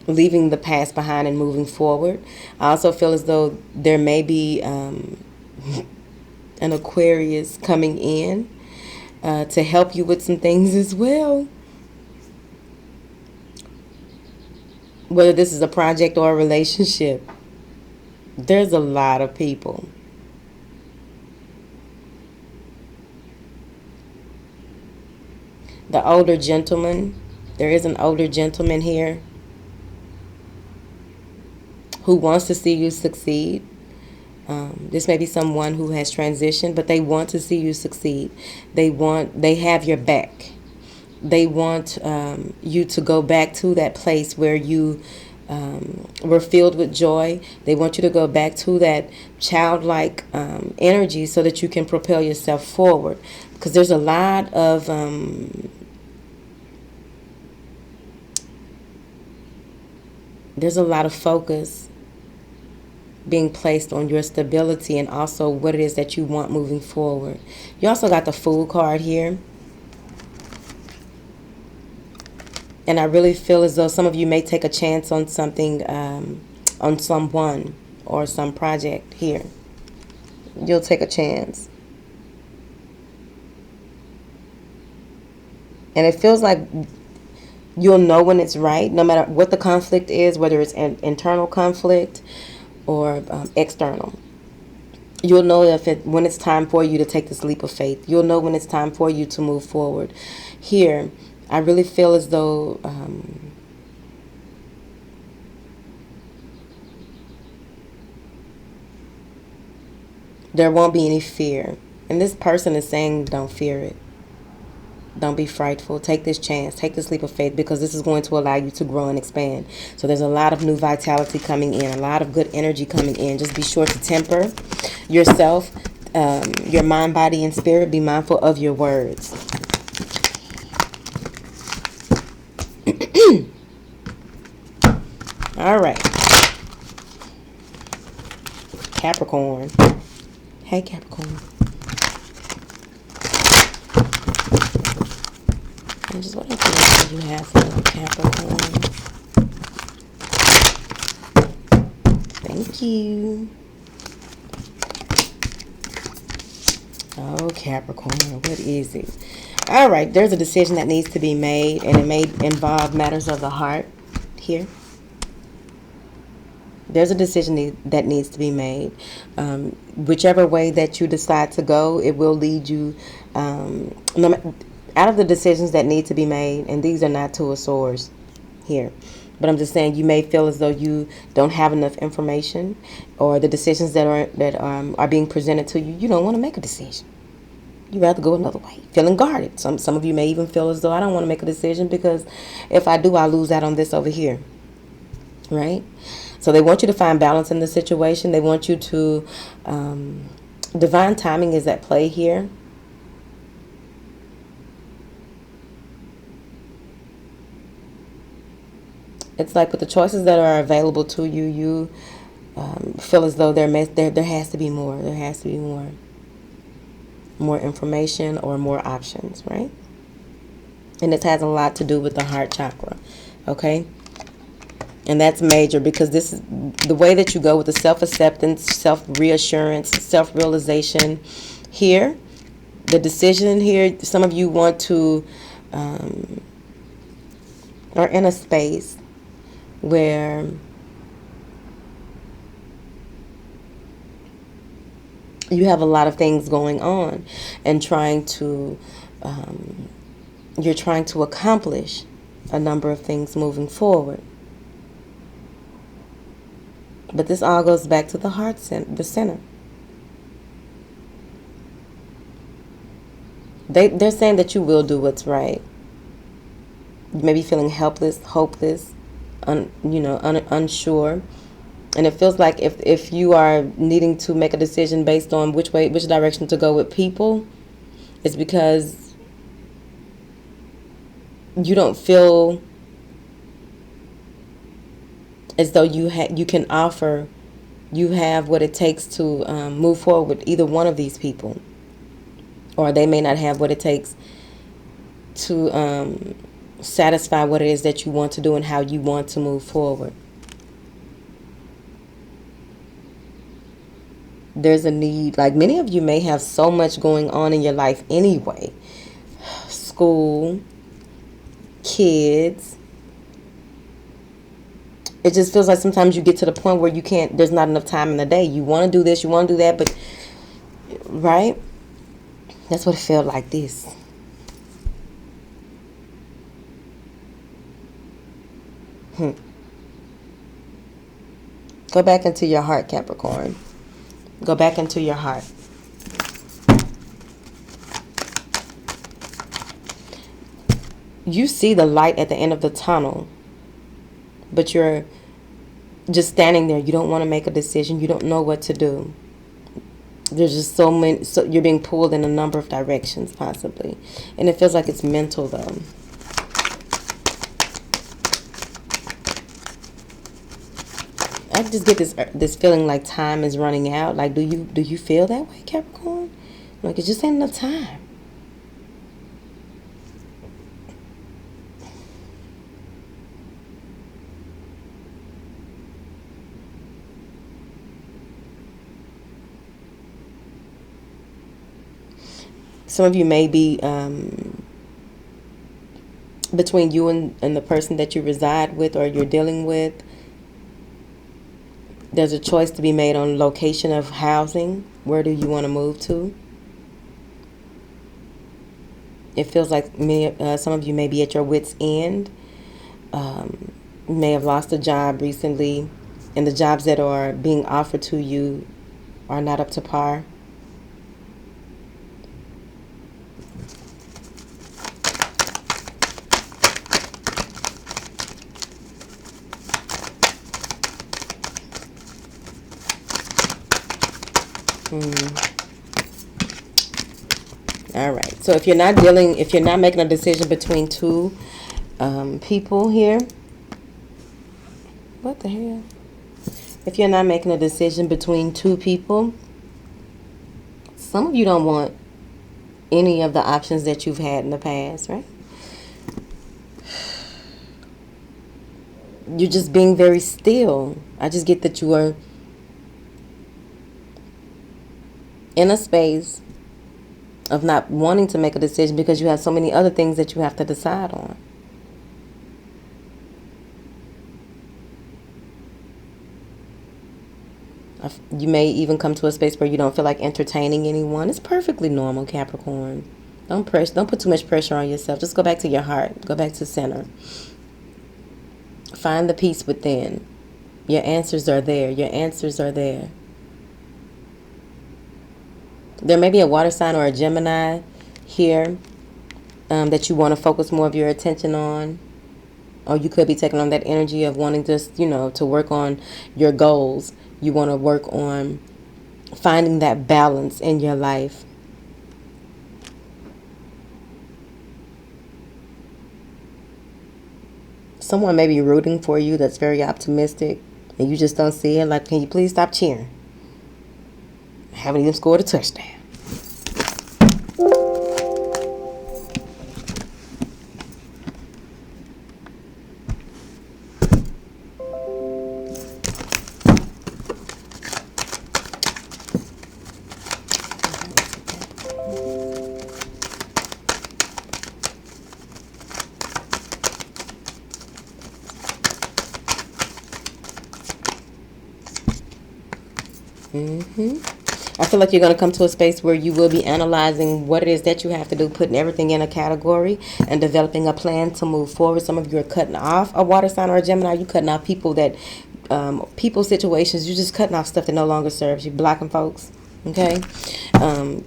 leaving the past behind and moving forward. I also feel as though there may be an Aquarius coming in to help you with some things as well. Whether this is a project or a relationship, there's a lot of people. The older gentleman, there is an older gentleman here who wants to see you succeed. This may be someone who has transitioned, but they want to see you succeed. They have your back. They want you to go back to that place where you were filled with joy. They want you to go back to that childlike energy so that you can propel yourself forward. Because there's a lot of focus being placed on your stability and also what it is that you want moving forward. You also got the Fool card here. And I really feel as though some of you may take a chance on something, on someone or some project here. You'll take a chance. And it feels like you'll know when it's right, no matter what the conflict is, whether it's an internal conflict or external. You'll know when it's time for you to take this leap of faith. You'll know when it's time for you to move forward. Here, I really feel as though there won't be any fear. And this person is saying don't fear it. Don't be frightful. Take this chance. Take this leap of faith, because this is going to allow you to grow and expand. So there's a lot of new vitality coming in, a lot of good energy coming in. Just be sure to temper yourself, your mind, body, and spirit. Be mindful of your words. All right. Capricorn. Hey, Capricorn. And just what information you have for Capricorn. Thank you. Oh, Capricorn, what is it? All right, there's a decision that needs to be made, and it may involve matters of the heart here. There's a decision that needs to be made. Whichever way that you decide to go, it will lead you out of the decisions that need to be made, and these are not Two of Swords here. But I'm just saying, you may feel as though you don't have enough information, or the decisions that are being presented to you, you don't want to make a decision. You'd rather go another way, feeling guarded. Some of you may even feel as though I don't want to make a decision because if I do, I'll lose out on this over here. Right? So they want you to find balance in the situation. They want you to, divine timing is at play here. It's like with the choices that are available to you, you feel as though there has to be more. There has to be more information or more options, right? And this has a lot to do with the heart chakra, okay? And that's major because this is the way that you go with the self-acceptance, self-reassurance, self-realization here. The decision here, some of you want to, are in a space where you have a lot of things going on and you're trying to accomplish a number of things moving forward. But this all goes back to the heart center, the center. They're saying that you will do what's right. You may be feeling helpless, hopeless, unsure. And it feels like if you are needing to make a decision based on which direction to go with people, it's because you don't feel as though you have what it takes to move forward with either one of these people, or they may not have what it takes to satisfy what it is that you want to do and how you want to move forward. There's a need, like many of you may have so much going on in your life anyway. School, kids. It just feels like sometimes you get to the point where there's not enough time in the day. You want to do this, you want to do that, but, right? That's what it felt like this. Go back into your heart, Capricorn. Go back into your heart. You see the light at the end of the tunnel, but you're just standing there. You don't want to make a decision. You don't know what to do. There's just so you're being pulled in a number of directions, possibly. And it feels like it's mental, though. I just get this feeling like time is running out. Like, do you feel that way, Capricorn? Like, it just ain't enough time. Some of you may be between you and the person that you reside with or you're dealing with. There's a choice to be made on location of housing. Where do you want to move to? It feels like some of you may be at your wit's end. You may have lost a job recently, and the jobs that are being offered to you are not up to par. All right. So if you're not making a decision between two people here, what the hell? If you're not making a decision between two people, Some of you don't want any of the options that you've had in the past, right? You're just being very still. I just get that you are in a space of not wanting to make a decision because you have so many other things that you have to decide on. You may even come to a space where you don't feel like entertaining anyone. It's perfectly normal, Capricorn. Don't put too much pressure on yourself. Just go back to your heart. Go back to center. Find the peace within. Your answers are there. Your answers are there. There may be a water sign or a Gemini here that you want to focus more of your attention on. Or you could be taking on that energy of wanting just, to work on your goals. You want to work on finding that balance in your life. Someone may be rooting for you that's very optimistic, and you just don't see it. Like, can you please stop cheering? I haven't even scored a touchdown. I feel like you're going to come to a space where you will be analyzing what it is that you have to do, putting everything in a category and developing a plan to move forward. Some of you are cutting off a water sign or a Gemini. You're cutting off people situations. You're just cutting off stuff that no longer serves you, blocking folks. Okay?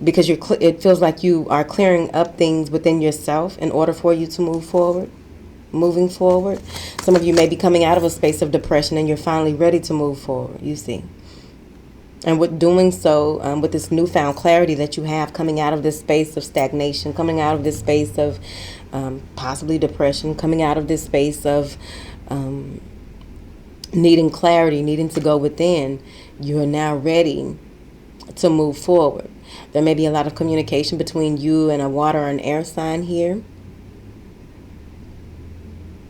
Because it feels like you are clearing up things within yourself in order for you to move forward. Moving forward. Some of you may be coming out of a space of depression and you're finally ready to move forward, you see. And with doing so, with this newfound clarity that you have coming out of this space of stagnation, coming out of this space of possibly depression, coming out of this space of needing clarity, needing to go within, you are now ready to move forward. There may be a lot of communication between you and a water or an air sign here.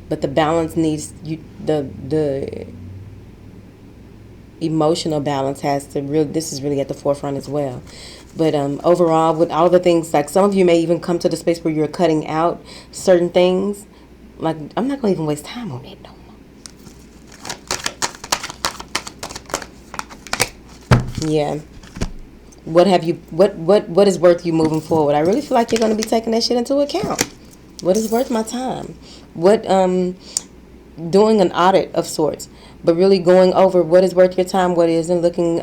But the balance needs, the emotional balance has to this is really at the forefront as well. But overall, with all the things, like some of you may even come to the space where you're cutting out certain things. Like, I'm not going to even waste time on it no more. Yeah. What is worth you moving forward? I really feel like you're going to be taking that shit into account. What is worth my time? What, doing an audit of sorts, but really going over what is worth your time, what isn't, looking,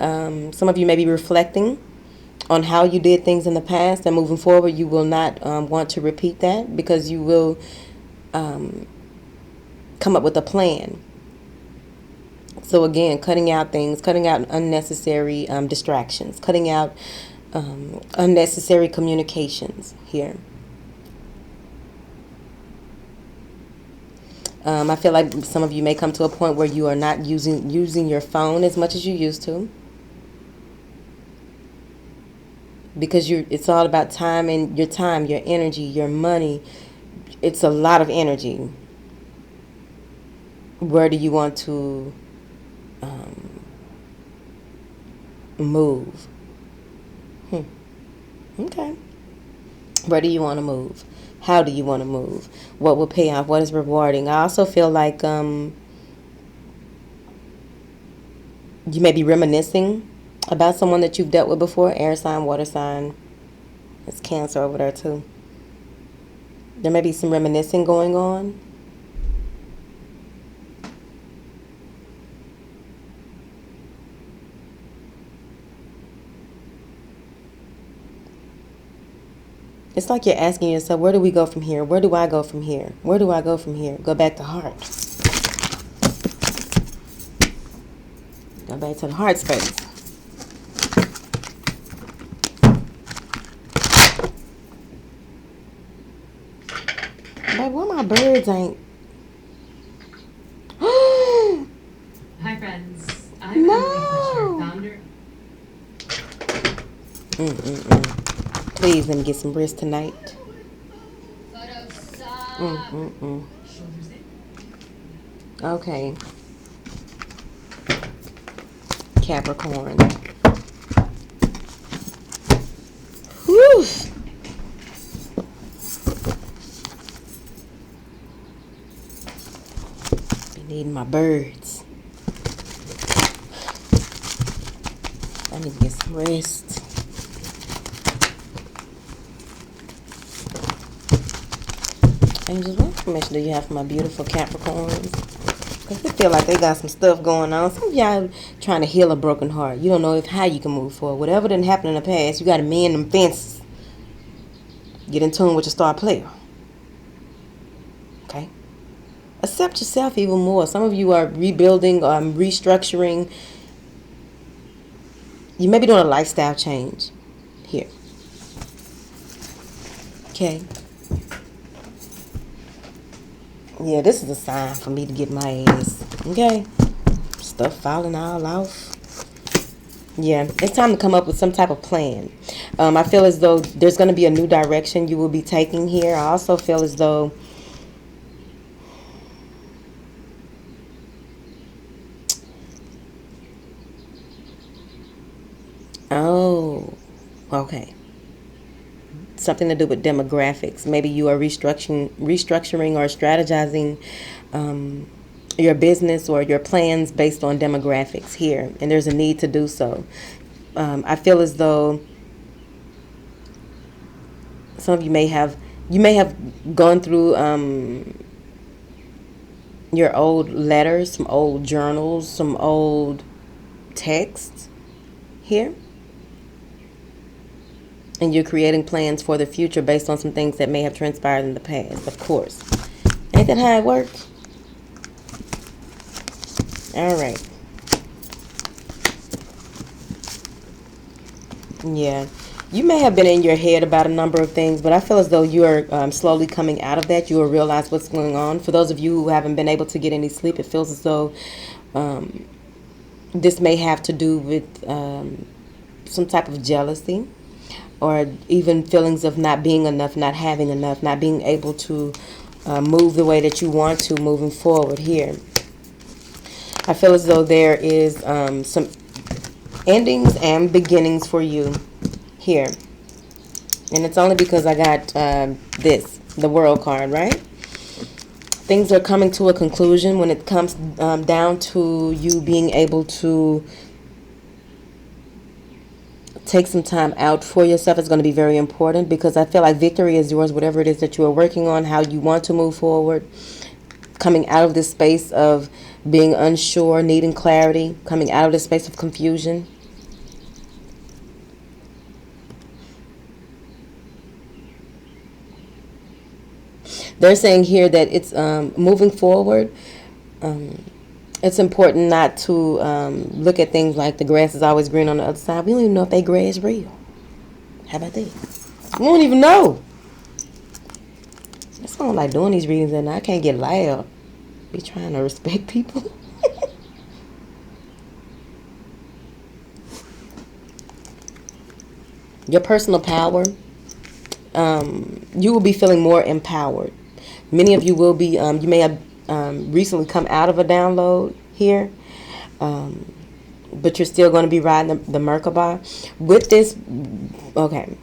some of you may be reflecting on how you did things in the past, and moving forward you will not want to repeat that, because you will come up with a plan. So again, cutting out things, cutting out unnecessary distractions, cutting out unnecessary communications here. I feel like some of you may come to a point where you are not using your phone as much as you used to, because it's all about time, and your time, your energy, your money. It's a lot of energy. Where do you want to move? Okay. Where do you want to move? How do you want to move? What will pay off? What is rewarding? I also feel like you may be reminiscing about someone that you've dealt with before. Air sign, water sign. It's Cancer over there too. There may be some reminiscing going on. It's like you're asking yourself, where do we go from here? Where do I go from here? Where do I go from here? Go back to heart. Go back to the heart space. But why my birds ain't... Hi friends, I'm Emily Fletcher, founder. Please let me get some rest tonight. Okay. Capricorn. Whew. Be needing my birds. I need to get some rest. Angels, what information do you have for my beautiful Capricorns? Because they feel like they got some stuff going on. Some of y'all trying to heal a broken heart. You don't know how you can move forward. Whatever didn't happen in the past, you got to mend them fences. Get in tune with your star player. Okay? Accept yourself even more. Some of you are rebuilding, restructuring. You may be doing a lifestyle change here. Okay? Yeah, this is a sign for me to get my ass. Okay? Stuff falling all off. Yeah, it's time to come up with some type of plan. I feel as though there's going to be a new direction you will be taking here. I also feel as though okay. Something to do with demographics. Maybe you are restructuring or strategizing your business or your plans based on demographics here, and there's a need to do so. I feel as though some of you may have gone through your old letters, some old journals, some old texts here. And you're creating plans for the future based on some things that may have transpired in the past, of course. Ain't that how it works? All right. Yeah. You may have been in your head about a number of things, but I feel as though you are slowly coming out of that. You will realize what's going on. For those of you who haven't been able to get any sleep, it feels as though this may have to do with some type of jealousy, or even feelings of not being enough, not having enough, not being able to move the way that you want to moving forward here. I feel as though there is some endings and beginnings for you here. And it's only because I got the World card, right? Things are coming to a conclusion when it comes down to you being able to take some time out for yourself. Is going to be very important, because I feel like victory is yours, whatever it is that you are working on, how you want to move forward, coming out of this space of being unsure, needing clarity, coming out of this space of confusion. They're saying here that it's moving forward. It's important not to look at things like the grass is always green on the other side. We don't even know if that grass is real. How about that? We don't even know. That's why I don't like doing these readings, and I can't get loud. Be trying to respect people. Your personal power. You will be feeling more empowered. Many of you will be, you may have recently come out of a download here, but you're still going to be riding the Merkaba. With this, okay,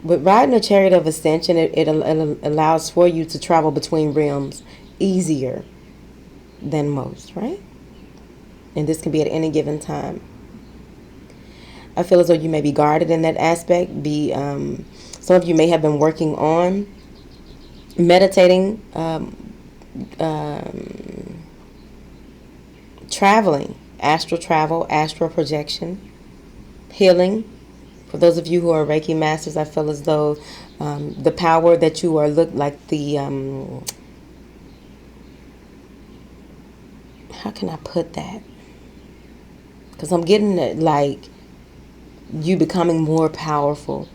with riding a chariot of ascension, it allows for you to travel between realms easier than most, right? And this can be at any given time. I feel as though you may be guarded in that aspect. Some of you may have been working on meditating, traveling, astral travel, astral projection, healing. For those of you who are Reiki masters, I feel as though the power that you are like the how can I put that? Because I'm getting it like you becoming more powerful,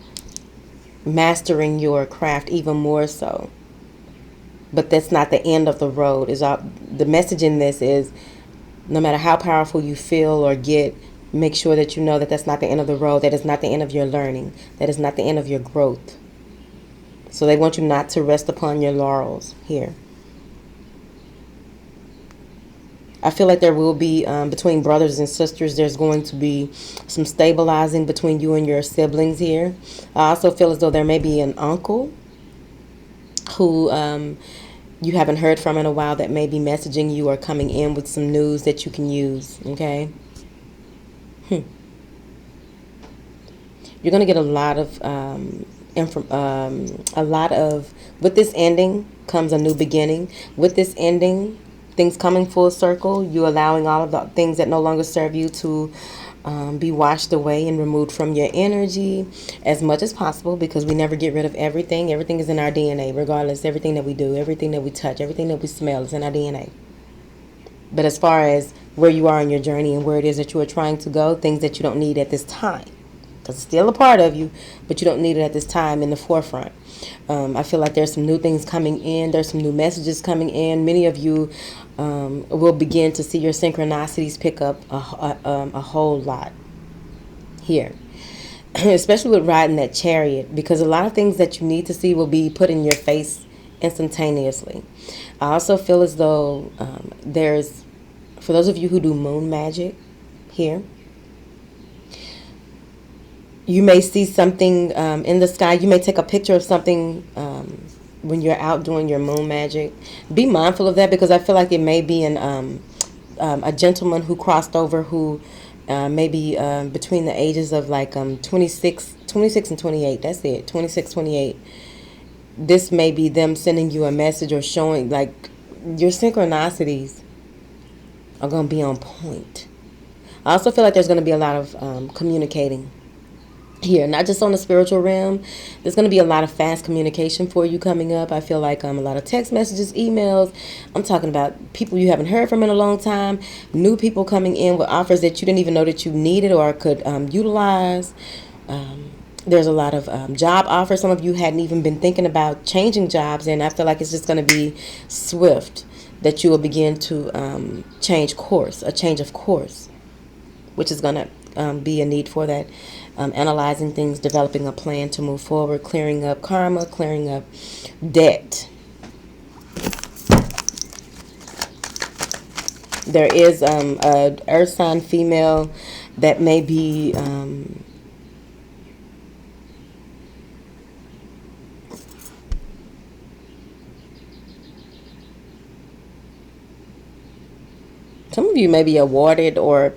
mastering your craft even more so. But that's not the end of the road. The message in this is, no matter how powerful you feel or get, make sure that you know that that's not the end of the road. That is not the end of your learning. That is not the end of your growth. So they want you not to rest upon your laurels here. I feel like there will be, between brothers and sisters, there's going to be some stabilizing between you and your siblings here. I also feel as though there may be an uncle who you haven't heard from in a while that may be messaging you or coming in with some news that you can use, okay? You're going to get a lot of, with this ending comes a new beginning. With this ending, things coming full circle, you allowing all of the things that no longer serve you to be washed away and removed from your energy as much as possible, because we never get rid of everything. Everything is in our DNA, regardless. Everything that we do, everything that we touch, everything that we smell is in our DNA. But as far as where you are in your journey and where it is that you are trying to go, things that you don't need at this time, because it's still a part of you, but you don't need it at this time in the forefront. I feel like there's some new things coming in. There's some new messages coming in. Many of you will begin to see your synchronicities pick up a whole lot here, especially with riding that chariot, because a lot of things that you need to see will be put in your face instantaneously. I also feel as though there's, for those of you who do moon magic here, you may see something in the sky. You may take a picture of something when you're out doing your moon magic. Be mindful of that, because I feel like it may be a gentleman who crossed over who maybe between the ages of like 26 and 28. That's it, 26, 28. This may be them sending you a message or showing, like, your synchronicities are going to be on point. I also feel like there's going to be a lot of communicating here, not just on the spiritual realm. There's going to be a lot of fast communication for you coming up. I feel like a lot of text messages, emails. I'm talking about people you haven't heard from in a long time, new people coming in with offers that you didn't even know that you needed or could utilize. There's a lot of job offers. Some of you hadn't even been thinking about changing jobs, and I feel like it's just going to be swift that you will begin to change course, a change of course, which is going to be a need for that. Analyzing things, developing a plan to move forward, clearing up karma, clearing up debt. There is a earth sign female that may be some of you may be awarded or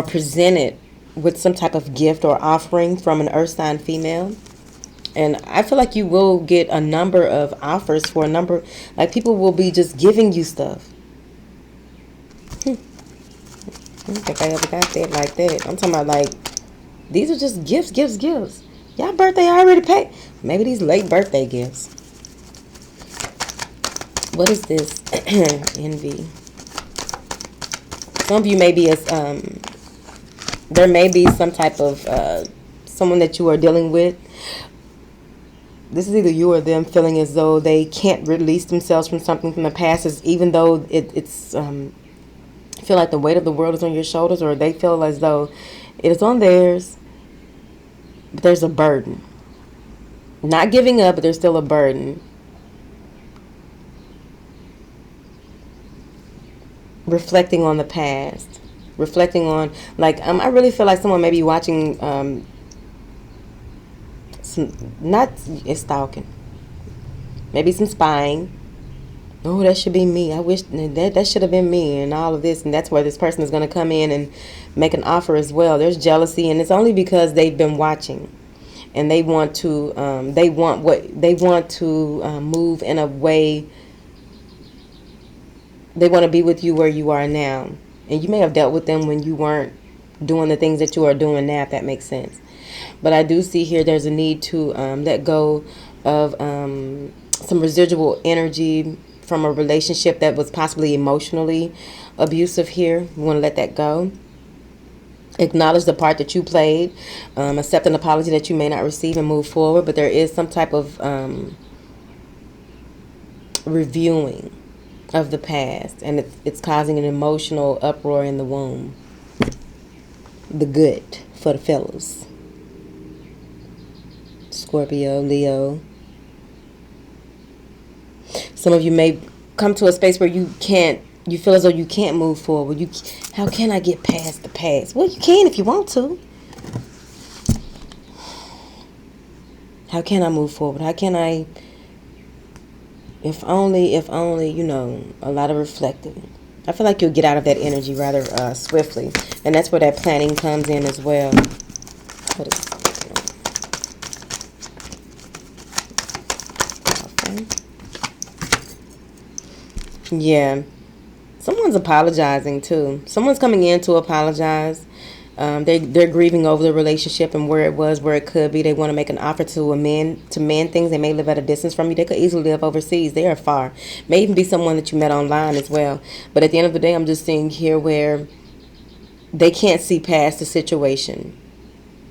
presented with some type of gift or offering from an earth sign female. And I feel like you will get a number of offers for a number, like people will be just giving you stuff. I don't think I ever got that like that. I'm talking about like, these are just gifts. Y'all birthday already paid. Maybe these late birthday gifts. What is this? Envy. Some of you may be as, there may be some type of someone that you are dealing with. This is either you or them feeling as though they can't release themselves from something from the past, even though it's feel like the weight of the world is on your shoulders, or they feel as though it is on theirs, but there's a burden. Not giving up, but there's still a burden. Reflecting on the past. Reflecting on, like, I really feel like someone may be watching, stalking. Maybe some spying. Oh, that should be me. I wish that should have been me, and all of this. And that's where this person is going to come in and make an offer as well. There's jealousy, and it's only because they've been watching. And they want to, move in a way. They want to be with you where you are now. And you may have dealt with them when you weren't doing the things that you are doing now, if that makes sense. But I do see here there's a need to let go of some residual energy from a relationship that was possibly emotionally abusive here. You want to let that go. Acknowledge the part that you played. Accept an apology that you may not receive and move forward. But there is some type of reviewing of the past, and it's causing an emotional uproar in the womb. The good for the fellas. Scorpio, Leo. Some of you may come to a space where you feel as though you can't move forward. How can I get past the past? Well, you can if you want to. How can I move forward? How can I, if only, a lot of reflecting. I feel like you'll get out of that energy rather swiftly. And that's where that planning comes in as well. What is okay. Yeah. Someone's apologizing too. Someone's coming in to apologize. They're grieving over the relationship and where it was, where it could be. They want to make an offer to mend things. They may live at a distance from you. They could easily live overseas. They are far. May even be someone that you met online as well. But at the end of the day, I'm just seeing here where they can't see past the situation.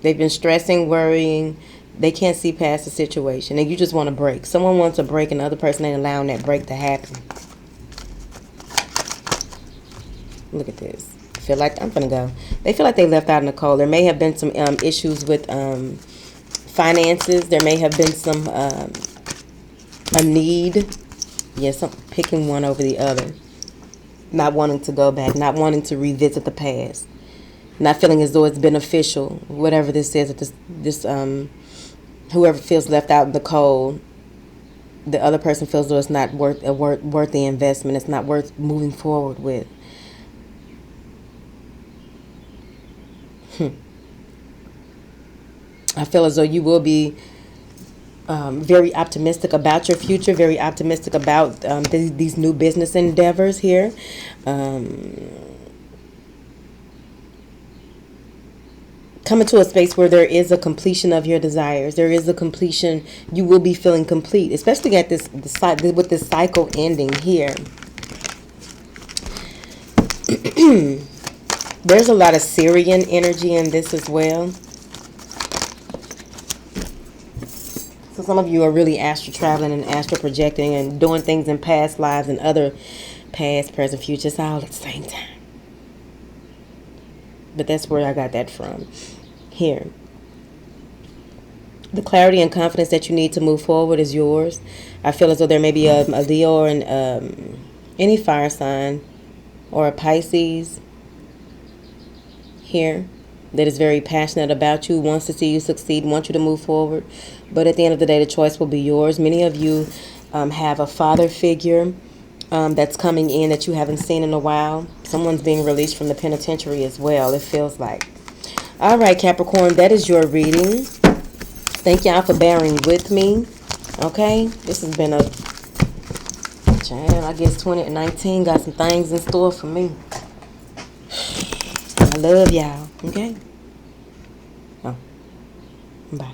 They've been stressing, worrying. They can't see past the situation. And you just want to break. Someone wants a break and the other person ain't allowing that break to happen. Look at this. Feel like I'm gonna go. They feel like they left out in the cold. There may have been some issues with finances. There may have been some a need. Yes, picking one over the other. Not wanting to go back. Not wanting to revisit the past. Not feeling as though it's beneficial. Whatever this is, this whoever feels left out in the cold, the other person feels as though it's not worth the investment. It's not worth moving forward with. I feel as though you will be very optimistic about your future, very optimistic about these new business endeavors here. Coming to a space where there is a completion of your desires. There is a completion. You will be feeling complete, especially at with this cycle ending here. There's a lot of Syrian energy in this as well. So some of you are really astral traveling and astral projecting and doing things in past lives and other past, present, future. It's all at the same time. But that's where I got that from. Here. The clarity and confidence that you need to move forward is yours. I feel as though there may be a Leo or any fire sign or a Pisces here that is very passionate about you, wants to see you succeed, wants you to move forward. But at the end of the day, the choice will be yours. Many of you have a father figure that's coming in that you haven't seen in a while. Someone's being released from the penitentiary as well, it feels like. All right, Capricorn, that is your reading. Thank y'all for bearing with me. Okay, this has been I guess 2019 got some things in store for me. I love y'all. Okay? Oh, bye.